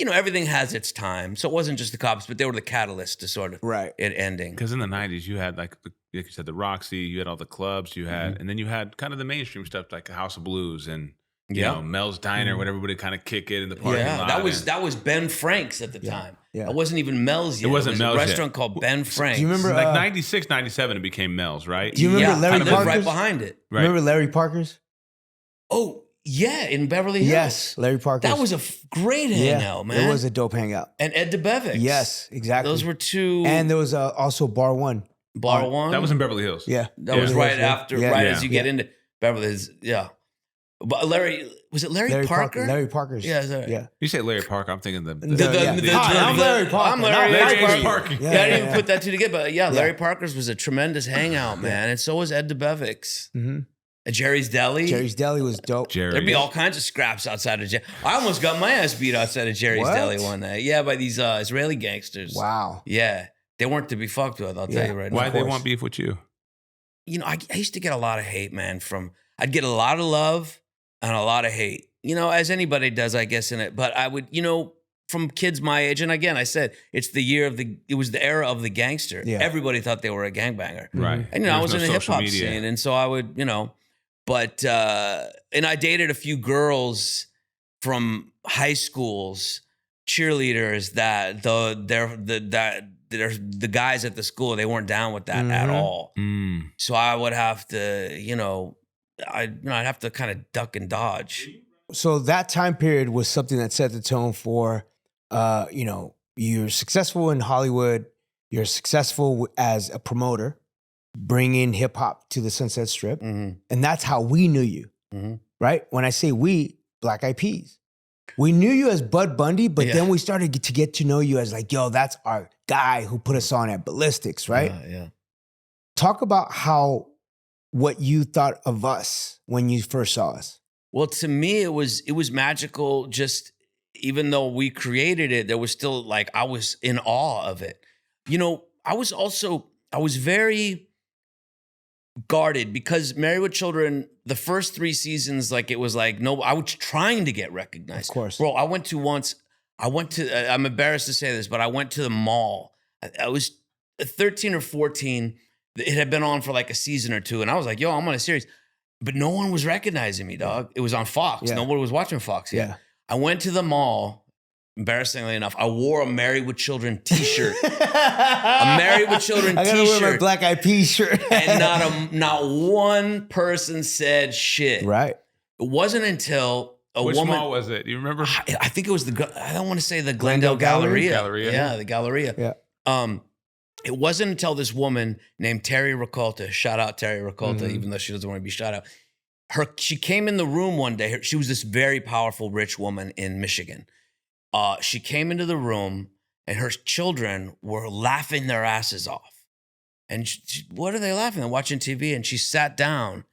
A: everything has its time. So it wasn't just the cops, but they were the catalyst to sort of it ending.
C: Because in the 90s, you had like you said, the Roxy, you had all the clubs, you had, and then you had kind of the mainstream stuff like House of Blues and you know, Mel's Diner, when everybody kind of kick it in the parking lot.
A: That was Ben Frank's at the time. Yeah. It wasn't even Mel's yet.
C: It wasn't Mel's
A: yet. It was a restaurant called Ben Frank's.
B: Do you remember
C: like 96, 97, it became Mel's, right?
B: Do you remember Larry Parker's?
A: Right behind it.
B: Right. Remember Larry Parker's?
A: Oh, yeah, in Beverly Hills.
B: Yes, Larry Parker's.
A: That was a great hangout, man.
B: It was a dope hangout.
A: And Ed DeBevick.
B: Yes, exactly.
A: Those were two.
B: And there was also Bar One.
A: Bar One?
C: That was in Beverly Hills.
B: Yeah.
A: That was right after, as you get into Beverly Hills. Yeah. But was it Larry Parker?
B: Larry Parker's.
A: Yeah.
C: You say Larry Parker, I'm thinking
B: I'm Larry Parker.
A: I'm Larry
C: Parker.
A: I didn't even put that two together. But Larry Parker's was a tremendous hangout, man. And so was Ed DeBevick's.
B: Mm-hmm.
A: Jerry's Deli.
B: Jerry's Deli was dope.
A: There'd be all kinds of scraps outside of Jerry. I almost got my ass beat outside of Jerry's Deli one night. Yeah, by these Israeli gangsters.
B: Wow.
A: Yeah. They weren't to be fucked with, I'll tell you right now.
C: Why they want beef with you?
A: I used to get a lot of hate, man, I'd get a lot of love and a lot of hate, as anybody does, I guess, in it. But I would, from kids my age, and again, I said, it was the era of the gangster.
B: Yeah.
A: Everybody thought they were a gangbanger.
C: Right.
A: And, I was in the hip hop scene. And so I would, but, and I dated a few girls from high schools, cheerleaders that the guys at the school, they weren't down with that at all. So I would have to, I'd have to kind of duck and dodge.
B: So that time period was something that set the tone for, you're successful in Hollywood, you're successful as a promoter, bringing hip hop to the Sunset Strip. And that's how we knew you, right? When I say we, Black Eyed Peas. We knew you as Bud Bundy, but then we started to get to know you as like, yo, that's our guy who put us on at Ballistics, right?
A: Yeah.
B: Talk about what you thought of us when you first saw us.
A: Well, to me, it was magical. Just even though we created it, there was still like, I was in awe of it. I was very guarded because Married with Children, the first 3 seasons, like it was like, no, I was trying to get recognized.
B: Of course.
A: Bro, I'm embarrassed to say this, but I went to the mall. I was 13 or 14. It had been on for like a season or two. And I was like, yo, I'm on a series. But no one was recognizing me, dog. It was on Fox.
B: Yeah.
A: Nobody was watching Fox yet.
B: Yeah.
A: I went to the mall. Embarrassingly enough, I wore a Married with Children t-shirt. A Married with Children t-shirt.
B: I gotta wear my Black Eyed Peas shirt.
A: And not one person said shit.
B: Right.
A: It wasn't until
C: Which
A: woman.
C: mall was it? You remember?
A: I think it was I don't want to say the Glendale Galleria. Yeah, the Galleria.
B: Yeah.
A: It wasn't until this woman named Terry Ricolta, shout out Terry Ricolta, even though she doesn't want to be shout out. She came in the room one day. She was this very powerful, rich woman in Michigan. She came into the room and her children were laughing their asses off. And what are they laughing? They're watching TV. And she sat down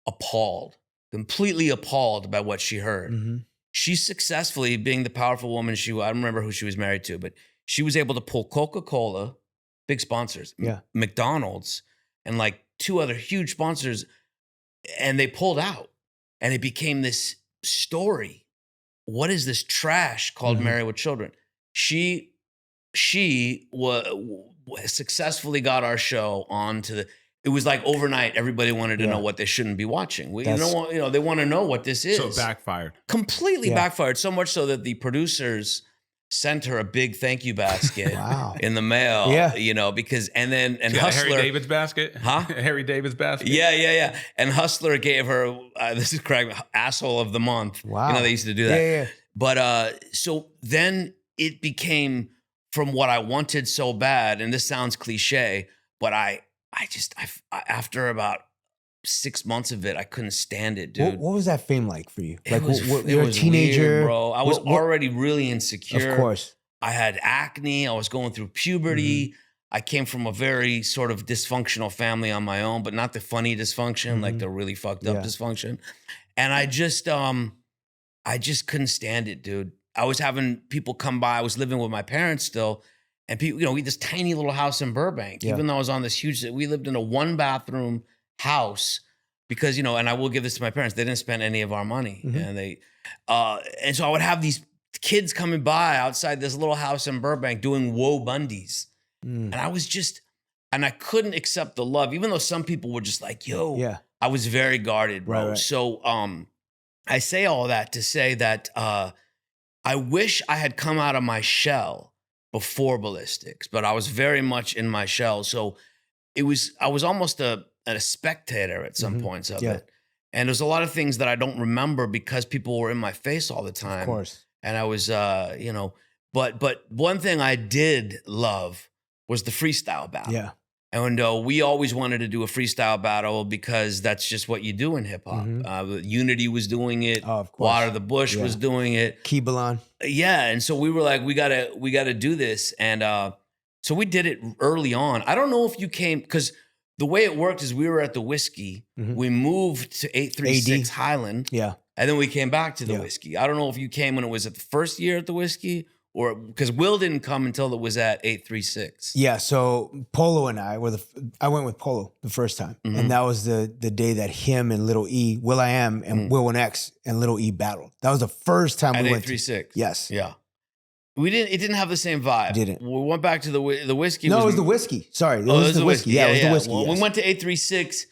A: appalled, completely appalled by what she heard. She successfully, being the powerful woman I don't remember who she was married to, but she was able to pull Coca-Cola, big sponsors, McDonald's, and like 2 other huge sponsors, and they pulled out. And it became this story. What is this trash called Married with Children? She successfully got our show onto the. It was like overnight. Everybody wanted to know what they shouldn't be watching. They want to know what this is.
C: So it backfired.
A: Completely backfired. So much so that the producers sent her a big thank you basket in the mail. Because and Hustler,
C: Harry David's basket, Harry David's basket.
A: Yeah. And Hustler gave her this is correct, asshole of the month.
B: Wow.
A: They used to do that.
B: Yeah.
A: But so then it became from what I wanted so bad, and this sounds cliche, but I after about 6 months of it, I couldn't stand it, dude.
B: What was that fame like for you?
A: It was
B: you're a teenager,
A: weird, bro. I was already really insecure.
B: Of course.
A: I had acne. I was going through puberty. I came from a very sort of dysfunctional family on my own, but not the funny dysfunction, like the really fucked up dysfunction. And I just couldn't stand it, dude. I was having people come by. I was living with my parents still. And people, we had this tiny little house in Burbank, even though I was on this huge, we lived in a 1-bathroom house because, and I will give this to my parents, they didn't spend any of our money. And and so I would have these kids coming by outside this little house in Burbank doing Woe Bundies.
B: Mm.
A: And I was just, and I couldn't accept the love, even though some people were just like, yo,
B: Yeah.
A: I was very guarded, bro.
B: Right.
A: So I say all that to say that I wish I had come out of my shell before Ballistics, but I was very much in my shell. So I was almost a spectator at some points of it. And there's a lot of things that I don't remember because people were in my face all the time.
B: Of course.
A: And I was, but one thing I did love was the freestyle battle.
B: Yeah.
A: And we always wanted to do a freestyle battle because that's just what you do in hip hop. Unity was doing it.
B: Oh, of course.
A: Water the Bush was doing it.
B: Keebalon.
A: Yeah, and so we were like, we gotta do this, and so we did it early on. I don't know if you came because the way it worked is we were at the Whiskey. We moved to 836 Highland.
B: Yeah.
A: And then we came back to the Whiskey. I don't know if you came when it was at the first year at the Whiskey or because Will didn't come until it was at 836.
B: Yeah. So Polo and I I went with Polo the first time. And that was the day that him and Little E, will.i.am and will.i.am and Little E battled. That was the first time
A: At
B: we went
A: 836.
B: Yes.
A: Yeah. It didn't have the same vibe.
B: Didn't.
A: We went back to the Whiskey.
B: No, it was the Whiskey. Sorry. It was the Whiskey. Yeah, it was the Whiskey.
A: Well,
B: yes.
A: we went to 836.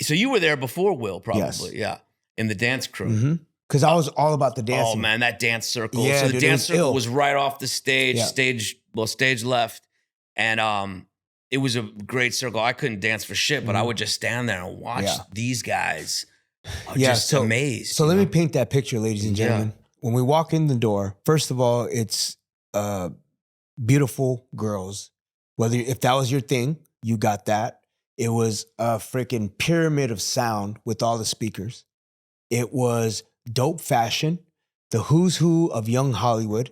A: So you were there before Will, probably.
B: Yes.
A: Yeah. In the dance crew.
B: Because I was all about the dancing.
A: Oh man, that dance circle.
B: Yeah,
A: so the
B: dude,
A: dance circle
B: ill.
A: was right off the stage,
B: Yeah.
A: stage left. And it was a great circle. I couldn't dance for shit, but I would just stand there and watch these guys. Just amazed.
B: So let me paint that picture, ladies and gentlemen. When we walk in the door, first of all, it's beautiful girls. If that was your thing, you got that. It was a freaking pyramid of sound with all the speakers. It was dope fashion, the who's who of young Hollywood,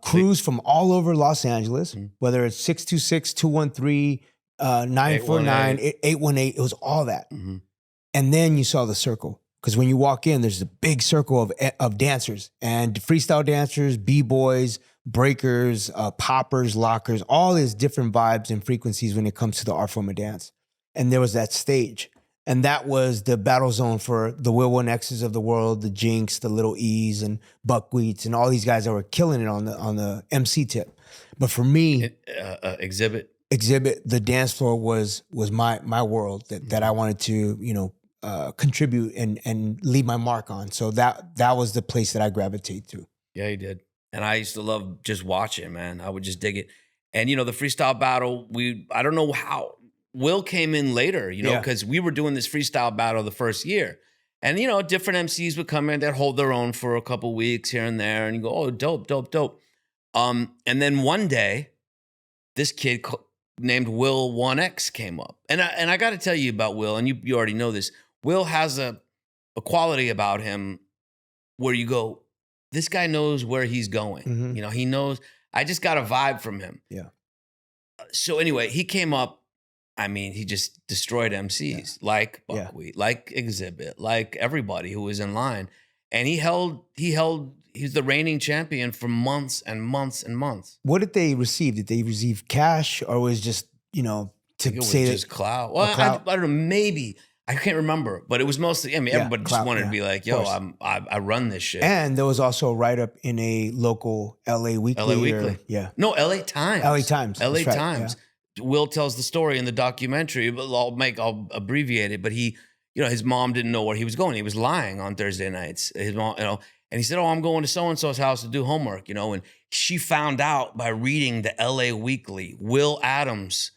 B: crews from all over Los Angeles, whether it's 626, 213, 949, 818, it was all that. And then you saw the circle. Because when you walk in, there's a big circle of dancers and freestyle dancers, b-boys, breakers, poppers, lockers, all these different vibes and frequencies when it comes to the art form of dance. And there was that stage. And that was the battle zone for the Will X's of the world, the Jinx, the Little E's and Buckwheats and all these guys that were killing it on the MC tip. But for me,
A: Exhibit,
B: the dance floor was my world that I wanted to, contribute and leave my mark on. So that was the place that I gravitate to.
A: Yeah, you did. And I used to love just watching, man. I would just dig it. And, the freestyle battle, I don't know how Will came in later, because we were doing this freestyle battle the first year. And, different MCs would come in, they'd hold their own for a couple weeks here and there. And you go, oh, dope, dope, dope. And then one day, this kid named will.i.am came up. And I got to tell you about Will, and you already know this. Will has a quality about him where you go, this guy knows where he's going. He knows. I just got a vibe from him.
B: Yeah.
A: So anyway, he came up. I mean, he just destroyed MCs like Buckwheat, like Exhibit, like everybody who was in line. And he was the reigning champion for months and months and months.
B: What did they receive? Did they receive cash or was just, to say
A: just clout? Well, I don't know, maybe. I can't remember, but it was mostly, everybody just wanted to be like, yo, I run this shit.
B: And there was also a write-up in a local LA Weekly.
A: LA Weekly. No, LA Times.
B: LA Times.
A: LA
B: That's right,
A: Times. Yeah. Will tells the story in the documentary, but I'll abbreviate it, but he, his mom didn't know where he was going. He was lying on Thursday nights. His mom, and he said, oh, I'm going to so-and-so's house to do homework, and she found out by reading the LA Weekly, Will Adams,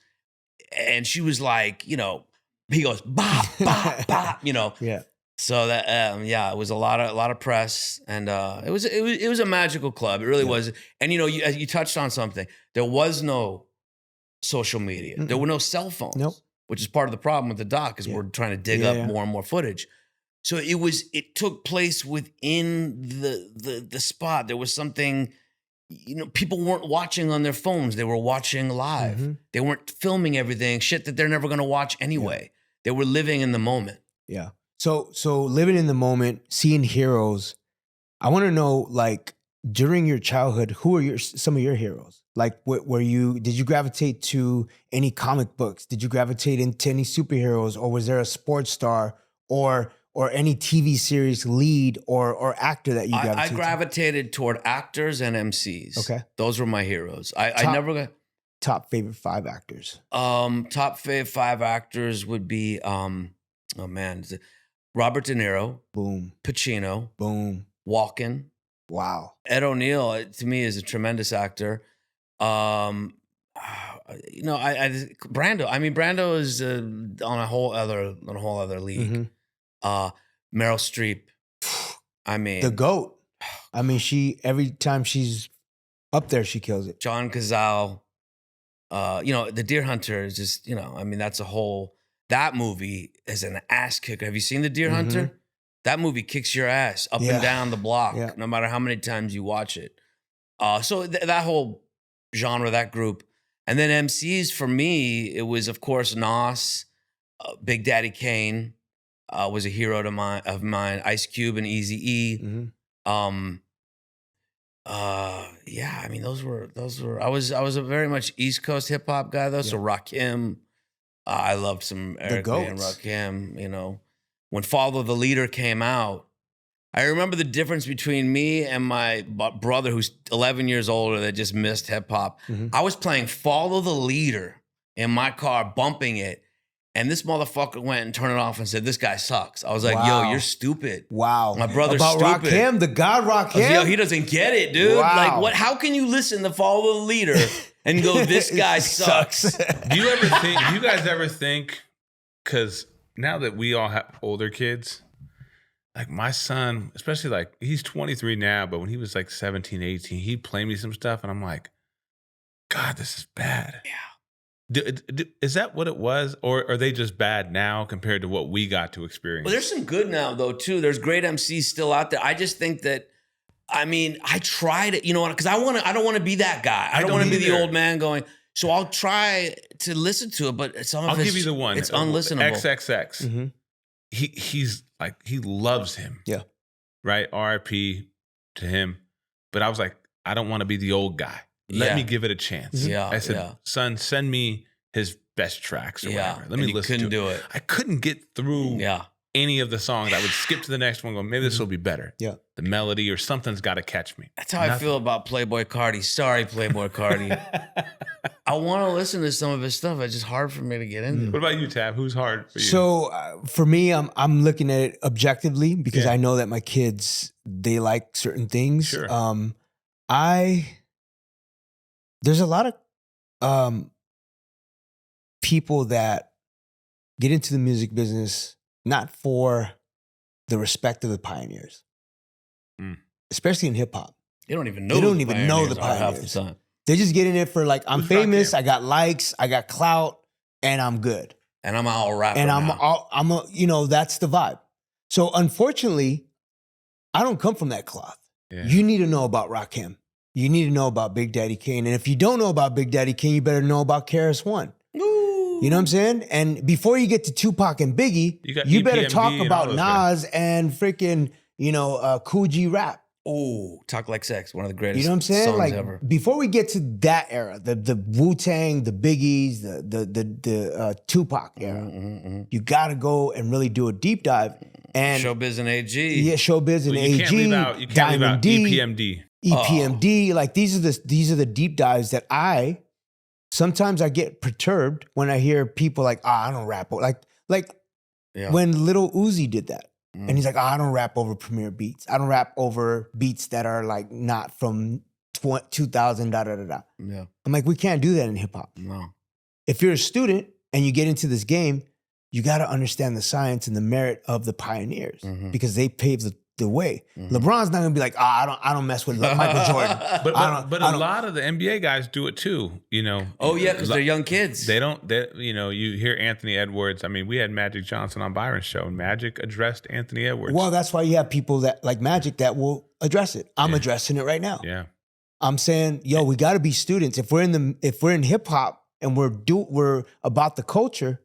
A: and she was like, he goes, bop, bop, bop,
B: Yeah.
A: So that, it was a lot of press, and it was a magical club. It really was. And you touched on something. There was no social media. There were no cell phones.
B: Nope.
A: Which is part of the problem with the doc, is we're trying to dig up more and more footage. So it took place within the spot. There was something. People weren't watching on their phones. They were watching live. They weren't filming everything, shit that they're never going to watch anyway. They were living in the moment. Yeah.
B: So living in the moment, seeing heroes. I want to know, like, during your childhood, who are some of your heroes? Like, did you gravitate to any comic books? Did you gravitate into any superheroes? Or was there a sports star or or any TV series lead or actor that you
A: I
B: gravitated to?
A: gravitated toward actors and MCs.
B: Okay.
A: Those were my heroes. I never got
B: Top favorite 5 actors.
A: top 5 actors would be oh man, Robert De Niro,
B: Boom.
A: Pacino,
B: Boom.
A: Walken.
B: Wow.
A: Ed O'Neill to me is a tremendous actor. You know, Brando. I mean, Brando is on a whole other league.
B: Mhm.
A: Meryl Streep. I mean,
B: The GOAT. I mean, every time she's up there, she kills it.
A: John Cazale. You know, The Deer Hunter is just, you know, I mean, that movie is an ass kicker. Have you seen The Deer Hunter? That movie kicks your ass up and down the block, no matter how many times you watch it. So that whole genre, that group. And then MCs, for me, it was, of course, Nas, Big Daddy Kane was a hero of mine, Ice Cube and Eazy-E. Yeah, I mean, those were. I was a very much East Coast hip hop guy though. So Rakim, I loved some Eric B. and Rakim. You know, when Follow the Leader came out, I remember the difference between me and my brother, who's 11 years older, that just missed hip hop. I was playing Follow the Leader in my car, bumping it. And this motherfucker went and turned it off and said, "This guy sucks." I was like, "Yo, you're stupid."
B: Wow.
A: My brother's
B: about
A: stupid.
B: Rakim, the God Rakim?
A: Yo, he doesn't get it, dude.
B: Wow.
A: Like, what? How can you listen to Follow the Leader and go, "This guy sucks"?
C: Do you guys ever think, because now that we all have older kids, like my son, especially like he's 23 now, but when he was like 17, 18, he'd play me some stuff and I'm like, God, this is bad.
A: Yeah.
C: Is that what it was? Or are they just bad now compared to what we got to experience?
A: Well, there's some good now, though, too. There's great MCs still out there. I just think that, I mean, I tried it, you know, because I don't want to be that guy. I don't want to be the old man going, so I'll try to listen to it, but
C: I'll give you the one.
A: It's unlistenable.
C: XXX. He's like, he loves him.
B: Yeah.
C: Right? RIP to him. But I was like, I don't want to be the old guy. Let me give it a chance.
A: Yeah,
C: I said, son, send me his best tracks or whatever. Let me listen to it.
A: Do it.
C: I couldn't get through any of the songs. I would skip to the next one, going, maybe this will be better.
B: Yeah.
C: The melody or something's got to catch me.
A: That's how I feel about Playboi Carti. Sorry, Playboi Carti. I want to listen to some of his stuff. It's just hard for me to get into.
C: What about you, Tab? Who's hard for you?
B: So for me, I'm looking at it objectively because I know that my kids, they like certain things.
C: Sure.
B: There's a lot of people that get into the music business not for the respect of the pioneers, especially in hip hop.
A: They don't even know.
B: They don't even know the pioneers.
A: Half the time.
B: They just get in it for like, I'm
C: Who's
B: famous,
C: Rakim?
B: I got likes, I got clout, and I'm good.
A: And I'm all rapper
B: And
A: now.
B: you know, that's the vibe. So unfortunately, I don't come from that cloth.
C: Yeah.
B: You need to know about Rakim. You need to know about Big Daddy Kane. And if you don't know about Big Daddy Kane, you better know about KRS One.
A: Ooh.
B: You know what I'm saying? And before you get to Tupac and Biggie, you better
C: EPMD
B: talk
C: and all
B: about
C: those
B: Nas and freaking, you know, Cool G Rap.
A: Oh, Talk Like Sex, one of the greatest
B: You know what I'm saying?
A: songs
B: Like
A: ever.
B: before we get to that era, the Wu-Tang, the Biggies, the Tupac era, you got to go and really do a deep dive. And
A: Showbiz and AG.
B: yeah, Showbiz and
C: you
B: AG,
C: can't leave out
B: Diamond D,
C: EPMD.
B: EPMD. Like these are the deep dives that sometimes I get perturbed when I hear people like, I don't rap. Like when Little Uzi did that. And he's like, I don't rap over Premier beats. I don't rap over beats that are like not from 2000,
A: Yeah.
B: I'm like, we can't do that in hip hop.
A: No.
B: If you're a student and you get into this game, you got to understand the science and the merit of the pioneers because they paved the way. LeBron's not gonna be like, I don't mess with Michael Jordan.
C: But a lot of the NBA guys do it too, you know.
A: Oh yeah, because they're young kids.
C: They you know, you hear Anthony Edwards. I mean, we had Magic Johnson on Byron's show, and Magic addressed Anthony Edwards.
B: Well, that's why you have people that like Magic that will address it. I'm addressing it right now.
C: Yeah.
B: I'm saying, yo, we got to be students. If we're in hip hop and we're about the culture,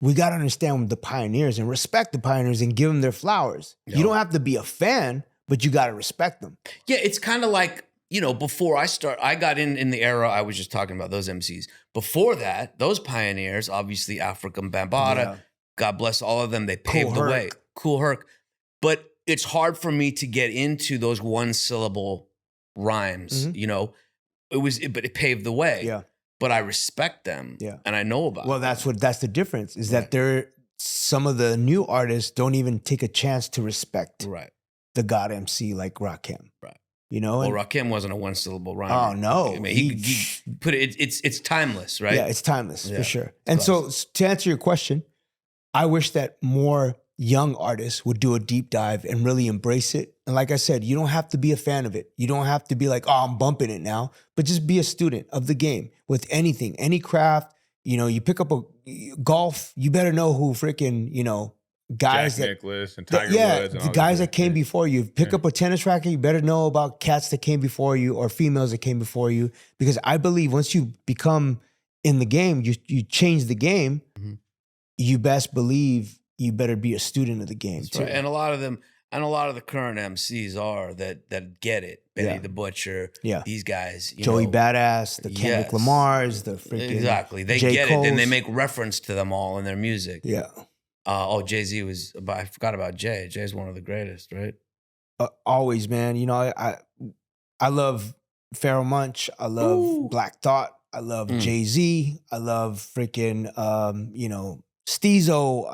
B: we got to understand the pioneers and respect the pioneers and give them their flowers.
A: Yo.
B: You don't have to be a fan, but you got to respect them.
A: Yeah, it's kind of like, you know, before I got in the era I was just talking about, those MCs. Before that, those pioneers, obviously African Bambaataa, God bless all of them, they paved the way. cool Herc. But it's hard for me to get into those one syllable rhymes,
B: Mhm.
A: you know. But it paved the way.
B: Yeah.
A: But I respect them.
B: Yeah.
A: And I know about
B: Well,
A: them.
B: that's the difference is
A: Right.
B: that some of the new artists don't even take a chance to respect
A: Right.
B: the God MC like Rakim.
A: Right.
B: You know?
A: Well,
B: And-
A: Rakim wasn't a one syllable rhyme.
B: Oh, no.
A: I mean, he put it. It's timeless, right?
B: Yeah, it's timeless
A: Yeah,
B: for sure.
A: it's
B: And so
A: classic.
B: to answer your question, I wish that more young artists would do a deep dive and really embrace it. And like I said, you don't have to be a fan of it. You don't have to be like, oh, I'm bumping it now, but just be a student of the game with anything, any craft. You know, you pick up a golf, you better know who freaking, you know, guys
C: Jack
B: that
C: Nicklaus and Tiger
B: yeah,
C: Woods and
B: the
C: all
B: guys
C: these
B: that came
C: dudes.
B: before you. Pick
C: Yeah.
B: up a tennis racket, you better know about cats that came before you or females that came before you. Because I believe once you become in the game, you change the game,
A: Mhm.
B: you best believe you better be a student of the game
A: That's
B: too.
A: right. And a lot of them, and a lot of the current MCs are that get it. Benny
B: Yeah.
A: the Butcher,
B: Yeah.
A: these guys, you
B: Joey
A: know,
B: Badass, the Kendrick
A: yes.
B: Lamars, the freaking
A: Exactly. They
B: J.
A: get it, and they
B: Cole's.
A: make reference to them all in their music.
B: Yeah.
A: Jay-Z was, but I forgot about Jay. Jay's one of the greatest, right?
B: Always, man. You know, I love Pharoah Monch. I love
A: Ooh.
B: Black Thought. I love
A: Mm.
B: Jay-Z. I love freaking, you know, Steezo.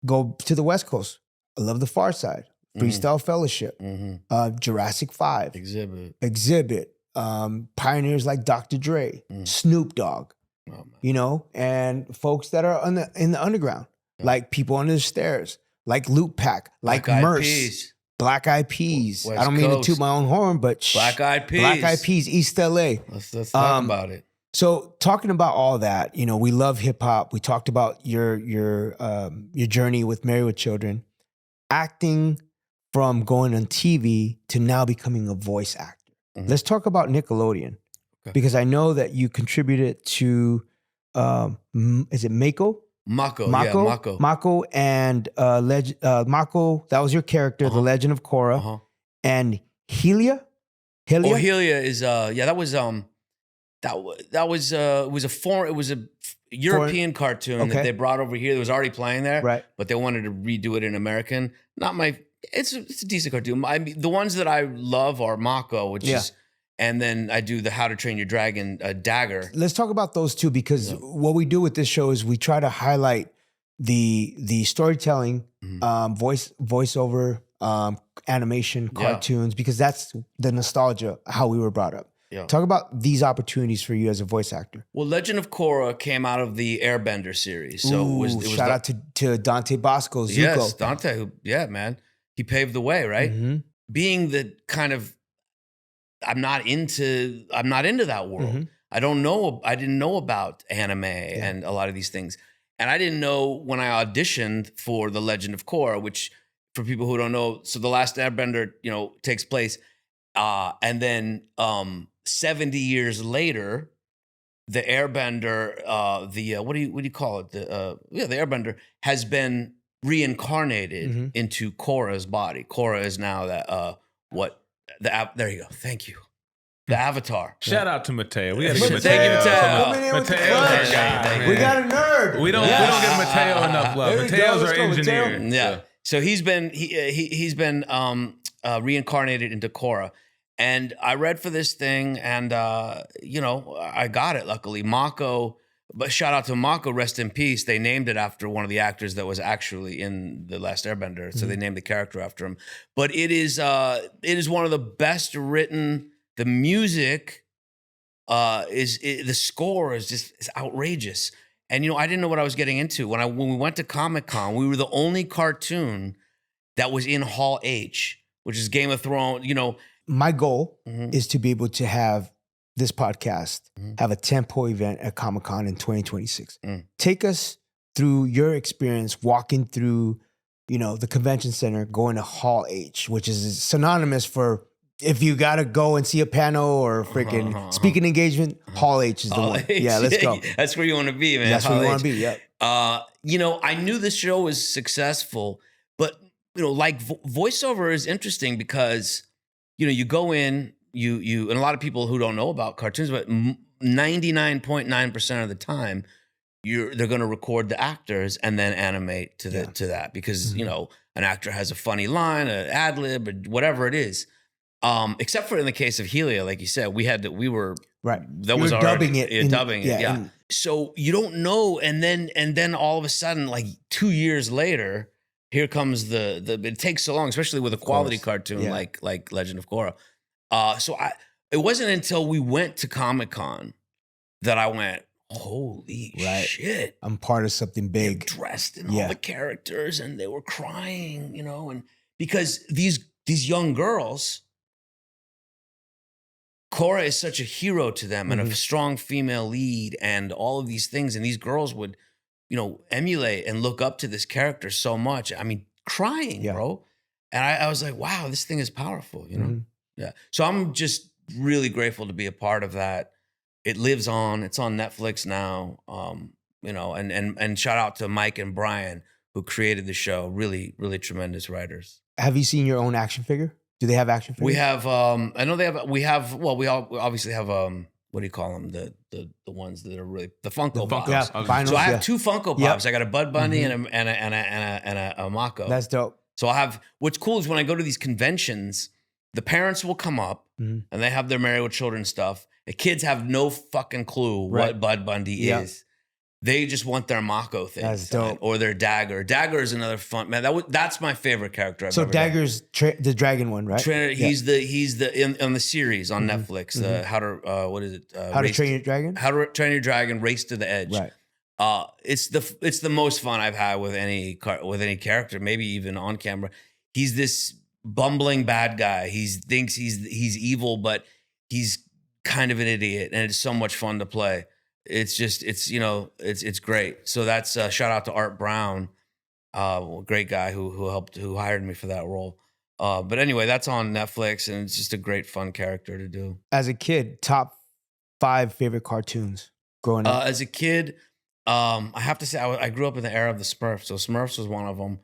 B: Go to the West Coast. I love the Far Side. Freestyle Fellowship.
A: Mm-hmm.
B: Jurassic 5.
A: Exhibit.
B: Pioneers like Dr. Dre.
A: Mm.
B: Snoop Dogg.
A: Oh, man.
B: You know, and folks that are in the underground.
A: Yeah.
B: Like People Under the Stairs. Like Loot Pack. Like
A: Black Eyed
B: Merce.
A: Peas.
B: Black Eyed Peas.
A: West
B: I don't mean to
A: Coast.
B: toot my own horn, but
A: Black Eyed Peas.
B: Black Eyed Peas, East LA.
A: Let's talk about it.
B: So talking about all that, you know, we love hip hop. We talked about your journey with Married with Children, acting from going on TV to now becoming a voice actor.
A: Mhm.
B: Let's talk about Nickelodeon because I know that you contributed to. Is it Mako?
A: Mako.
B: Mako and Mako. That was your character, the Legend of Korra,
A: Uh-huh.
B: and Helia.
A: Oh, Helia is that was it was a European cartoon that they brought over here that was already playing there,
B: Right.
A: but they wanted to redo it in American. It's a decent cartoon. I mean, the ones that I love are Mako, which is, and then I do the How to Train Your Dragon Dagger.
B: Let's talk about those two because what we do with this show is we try to highlight the storytelling, voiceover, animation, cartoons, because that's the nostalgia, how we were brought up.
A: Yeah.
B: Talk about these opportunities for you as a voice actor.
A: Well, Legend of Korra came out of the Airbender series, so it was
B: shout out to Dante Bosco, Zuko.
A: Yes, Dante. Man, he paved the way, right?
B: Mm-hmm.
A: Being the kind of I'm not into that world.
B: Mm-hmm.
A: I didn't know about anime and a lot of these things. And I didn't know when I auditioned for The Legend of Korra, which for people who don't know, so The Last Airbender, you know, takes place. And then 70 years later, the Airbender, what do you call it? The Airbender has been reincarnated into Korra's body. Korra is now that there you go. Thank you. The Avatar.
C: Shout out to Mateo. We got to
A: Mateo.
C: give
A: Thank you,
C: Mateo.
A: Mateo.
B: Coming in with the
C: Mateo's
B: clutch.
C: our guy, man.
B: We got a nerd.
C: We don't give Mateo enough love.
B: There we go.
C: Mateo's
B: Let's
C: our
B: go, Mateo.
C: engineer.
A: Yeah.
C: So.
A: So he's been reincarnated into Korra. And I read for this thing and, I got it, luckily. Mako, but shout out to Mako, rest in peace. They named it after one of the actors that was actually in The Last Airbender. So they named the character after him. But it is one of the best written, the music the score is outrageous. And, I didn't know what I was getting into. When we went to Comic-Con, we were the only cartoon that was in Hall H, which is Game of Thrones,
B: My goal is to be able to have this podcast have a tempo event at Comic-Con in 2026. Take us through your experience walking through, the convention center, going to Hall H, which is synonymous for if you got to go and see a panel or freaking speaking engagement, Hall H is the one. Yeah, let's go.
A: That's where you want to be, man.
B: That's where you want to be, yeah.
A: I knew this show was successful, but, voiceover is interesting because, you go in, you and a lot of people who don't know about cartoons, but 99.9% of the time, they're going to record the actors and then animate to that because you know an actor has a funny line, an ad lib, or whatever it is. Except for in the case of Helia, like you said, we were
B: right.
A: That was
B: dubbing it,
A: yeah. So you don't know, and then all of a sudden, like 2 years later, here comes the. It takes so long, especially with a quality cartoon like Legend of Korra. It wasn't until we went to Comic-Con that I went, holy shit!
B: I'm part of something big.
A: They're dressed in all the characters, and they were crying, you know, and because these young girls. Korra is such a hero to them and a strong female lead and all of these things. And these girls would, you know, emulate and look up to this character so much. I mean, crying, bro. And I was like, wow, this thing is powerful, you know? Yeah. So I'm just really grateful to be a part of that. It lives on. It's on Netflix now. You know, and shout out to Mike and Brian who created the show. Really, really tremendous writers.
B: Have you seen your own action figure? Do they have action figures?
A: We have, I know they have, we obviously have, what do you call them? The ones that are really, the Funko Pops.
B: Yeah, vinyls,
A: so I have 2 Funko Pops. I got a Bud Bundy and a Mako.
B: That's dope.
A: So I have, what's cool is when I go to these conventions, the parents will come up and they have their Married with Children stuff. The kids have no fucking clue what Bud Bundy is. They just want their Mako thing.
B: That's dope.
A: Or their Dagger. Dagger is another fun, man. That's my favorite character I've
B: so
A: ever
B: Dagger's the dragon one, right?
A: He's in the series on Netflix. How to
B: Train Your Dragon?
A: How to Train Your Dragon, Race to the Edge.
B: Right.
A: It's the most fun I've had with any character, maybe even on camera. He's this bumbling bad guy. He thinks he's evil, but he's kind of an idiot, and it's so much fun to play. It's great. So that's shout out to Art Brown, great guy who hired me for that role. But anyway, that's on Netflix, and it's just a great fun character to do.
B: As a kid, top 5 favorite cartoons growing up.
A: As a kid, I have to say I grew up in the era of the Smurfs. So Smurfs was one of them.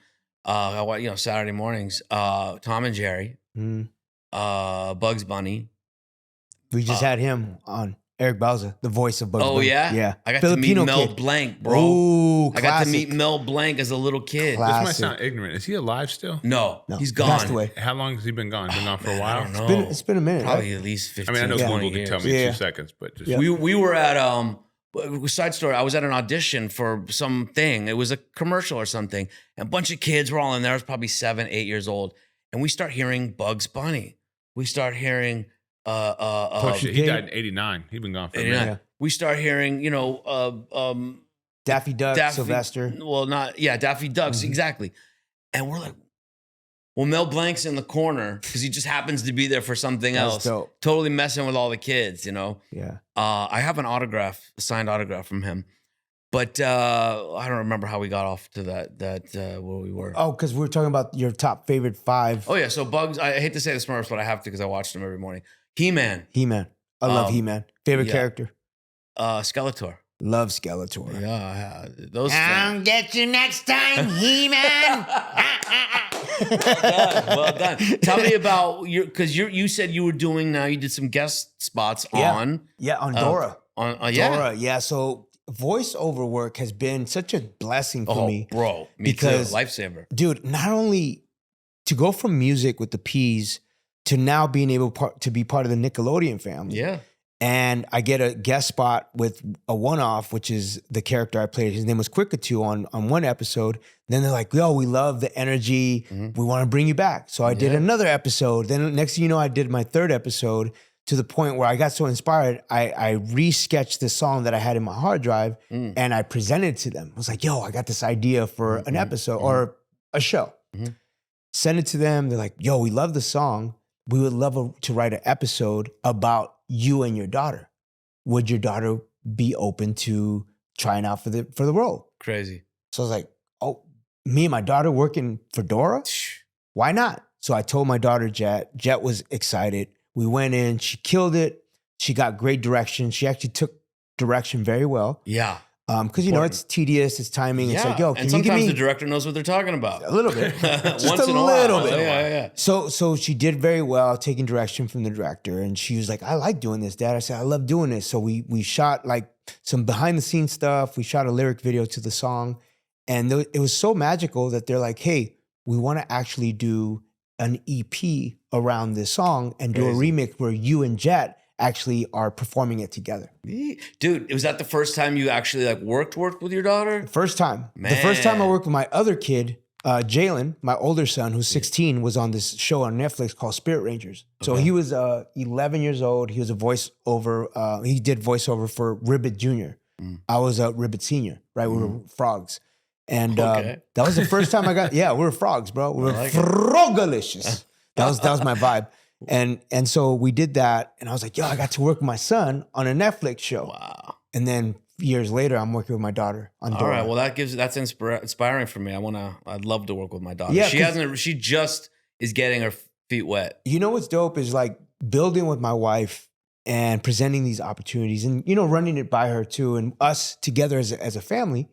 A: Saturday mornings, Tom and Jerry, Bugs Bunny.
B: We just had him on. Eric Bauza, the voice of Bud Bundy.
A: Oh, yeah?
B: Yeah.
A: I got
B: Filipino
A: to meet Mel
B: kid.
A: Blanc, bro.
B: Ooh,
A: I got to meet Mel Blanc as a little kid.
C: This might sound ignorant. Is he alive still?
A: No, he's
B: he
A: gone.
B: passed away.
C: How long has he been gone? Been gone for a while?
A: I don't know.
B: It's been a minute.
A: Probably
B: right?
A: at least 15,
C: I mean, I know
A: 20
C: Google
A: years.
C: could tell me in 2 seconds, but just
A: We were at side story. I was at an audition for something. It was a commercial or something, and a bunch of kids were all in there. I was probably 7, 8 years old, and we start hearing Bugs Bunny. We start hearing
C: he died in 89. He's been gone for a minute.
B: Yeah.
A: We start hearing,
B: Daffy Duck, Sylvester.
A: Daffy Ducks, exactly. And we're like, well, Mel Blanc's in the corner because he just happens to be there for something else.
B: Dope.
A: Totally messing with all the kids, you know?
B: Yeah.
A: I have a signed autograph from him. But I don't remember how we got off to that where we were.
B: Oh, because we were talking about your top favorite 5.
A: Oh, yeah. So Bugs, I hate to say the Smurfs, but I have to because I watched them every morning. He-Man.
B: He-Man. I love He-Man. Favorite character?
A: Skeletor.
B: Love Skeletor.
A: Yeah. Those
B: I'll get you next time, He-Man.
A: Well done. Tell me about because you said you did some guest spots on.
B: Yeah, on Dora.
A: Dora.
B: Yeah. So voiceover work has been such a blessing for me.
A: Bro.
B: Because,
A: too. Lifesaver.
B: Dude, not only to go from music with the P's to now being able to be part of the Nickelodeon family.
A: Yeah.
B: And I get a guest spot with a one-off, which is the character I played. His name was Quickatoo on one episode. Then they're like, yo, we love the energy. We want to bring you back. So I did another episode. Then next thing you know, I did my 3rd episode to the point where I got so inspired, I re-sketched this song that I had in my hard drive and I presented it to them. I was like, yo, I got this idea for an episode or a show. Send it to them. They're like, yo, we love the song. We would love to write an episode about you and your daughter. Would your daughter be open to trying out for the role?
A: Crazy.
B: So I was like, oh, me and my daughter working for Dora? Why not? So I told my daughter, Jet. Jet was excited. We went in. She killed it. She got great direction. She actually took direction very well.
A: Yeah.
B: Because, it's tedious, it's timing.
A: Yeah.
B: It's like, yo,
A: and sometimes the director knows what they're talking about.
B: A little bit. Just
A: Once
B: a
A: in a
B: little
A: while.
B: bit.
A: Yeah.
B: So she did very well, taking direction from the director, and she was like, "I like doing this, Dad." I said, "I love doing this." So we shot like some behind the scenes stuff. We shot a lyric video to the song, and it was so magical that they're like, "Hey, we want to actually do an EP around this song and do a remix where you and Jet actually are performing it together."
A: Dude, was that the first time you actually like worked with your daughter?
B: First time.
A: Man.
B: The first time I worked with my other kid, Jalen, my older son, who's 16, was on this show on Netflix called Spirit Rangers. So he was 11 years old. He was a voiceover. He did voiceover for Ribbit Jr. I was a Ribbit Senior, right? We were frogs. And that was the first time I got, we were frogs, bro. We were frogalicious. That was my vibe. And so we did that. And I was like, yo, I got to work with my son on a Netflix show.
A: Wow.
B: And then years later, I'm working with my daughter on Dora.
A: All right, well that's inspiring for me. I'd love to work with my daughter.
B: Yeah,
A: she just is getting her feet wet.
B: You know what's dope is like building with my wife and presenting these opportunities and, running it by her too. And us together as a family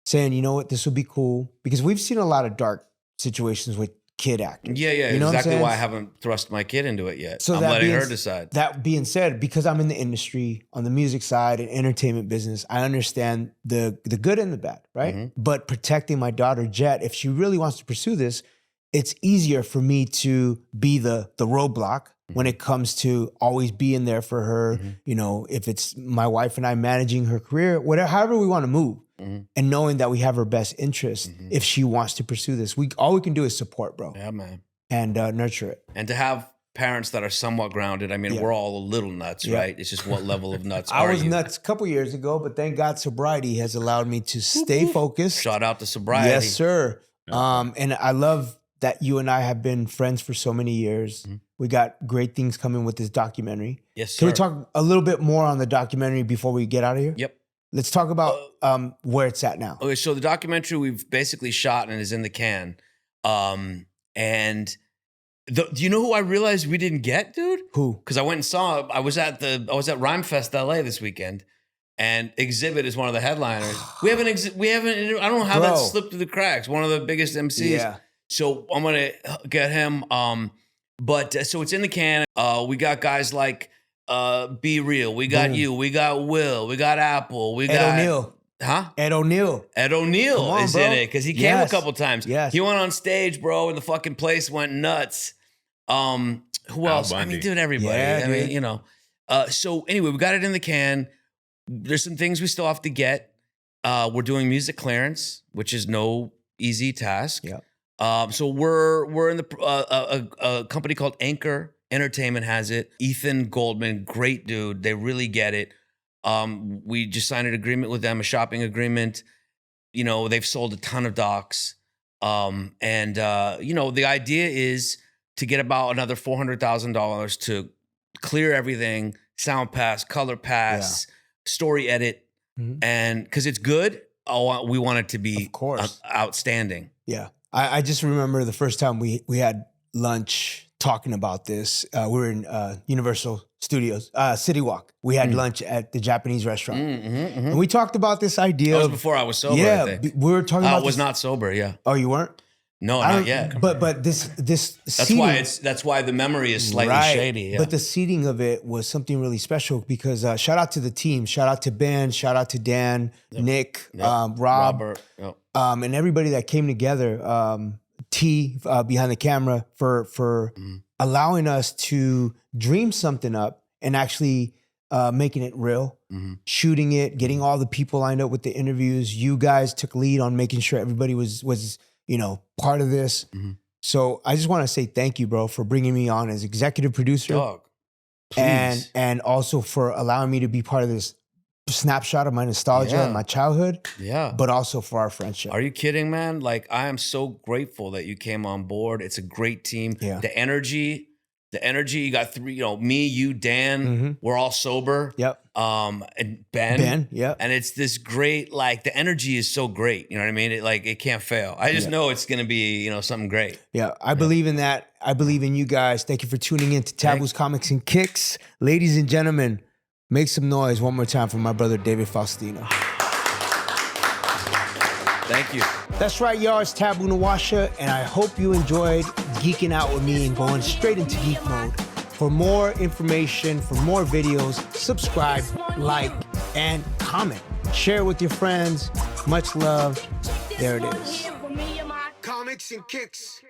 B: saying, you know what, this would be cool. Because we've seen a lot of dark situations with kid actors.
A: Yeah,
B: you know
A: exactly why I haven't thrust my kid into it yet.
B: So
A: I'm letting her decide.
B: That being said, because I'm in the industry, on the music side and entertainment business, I understand the good and the bad, right?
A: Mm-hmm.
B: But protecting my daughter, Jet, if she really wants to pursue this, it's easier for me to be the roadblock when it comes to always being there for her. If it's my wife and I managing her career, whatever, however we want to move. And knowing that we have her best interest if she wants to pursue this. All we can do is support, bro.
A: Yeah, man.
B: And nurture it.
A: And to have parents that are somewhat grounded. I mean, we're all a little nuts, right? It's just what level of nuts
B: I was nuts a couple years ago, but thank God sobriety has allowed me to stay focused.
A: Shout out to sobriety.
B: Yes, sir. And I love that you and I have been friends for so many years. We got great things coming with this documentary.
A: Yes, sir.
B: Can we talk a little bit more on the documentary before we get out of here?
A: Yep.
B: Let's talk about where it's at now.
A: Okay, so the documentary we've basically shot and is in the can. And do you know who I realized we didn't get, dude?
B: Who?
A: Because I went and saw. I was at Rhyme Fest LA this weekend, and Exhibit is one of the headliners. We haven't. I don't know how that slipped through the cracks. One of the biggest MCs.
B: Yeah.
A: So I'm gonna get him. But so it's in the can. We got guys like Be Real. We got you. We got Will. We got Apple. We got
B: Ed O'Neill.
A: Huh?
B: Ed O'Neill.
A: Ed O'Neill is in it because he came a couple times.
B: Yes.
A: He went on stage, bro, and the fucking place went nuts. Who else? I mean, dude, everybody.
B: Yeah,
A: I mean, so anyway, we got it in the can. There's some things we still have to get. We're doing music clearance, which is no easy task.
B: Yep.
A: So we're in a company called Anchor Entertainment has it. Ethan Goldman, great dude. They really get it. We just signed an agreement with them, a shopping agreement. They've sold a ton of docs. The idea is to get about another $400,000 to clear everything, sound pass, color pass, story edit. And because it's good, we want it to be
B: of course
A: outstanding.
B: Yeah. I just remember the first time we had lunch talking about this. We were in Universal Studios, City Walk. We had lunch at the Japanese restaurant. And we talked about this idea.
A: That was before I was sober,
B: yeah,
A: I think.
B: we were talking about
A: I was not sober, yeah.
B: Oh, you weren't?
A: No, not yet.
B: But this
A: that's why the memory is slightly shady. Yeah.
B: But the seating of it was something really special because shout out to the team, shout out to Ben, shout out to Dan, Nick, Rob,
A: Robert,
B: and everybody that came together. T behind the camera for allowing us to dream something up and actually making it real, shooting it, getting all the people lined up with the interviews. You guys took lead on making sure everybody was part of this. So I just want to say thank you, bro, for bringing me on as executive producer.
A: Dog, please.
B: And also for allowing me to be part of this snapshot of my nostalgia and my childhood. Yeah. But also for our friendship.
A: Are you kidding, man? Like, I am so grateful that you came on board. It's a great team.
B: Yeah.
A: The energy, you got three, me, you, Dan, we're all sober.
B: Yep.
A: And Ben.
B: Yep.
A: And it's this great, like, the energy is so great. You know what I mean? It can't fail. I just know it's going to be, something great.
B: Yeah. I believe in that. I believe in you guys. Thank you for tuning in to Taboo's Comics and Kicks. Ladies and gentlemen, make some noise one more time for my brother, David Faustino.
A: Thank you.
B: That's right, y'all. It's Taboo Nawasha, and I hope you enjoyed geeking out with me and going straight into geek mode. For more information, for more videos, subscribe, like, and comment. Share with your friends. Much love. There it is. Comics and Kicks.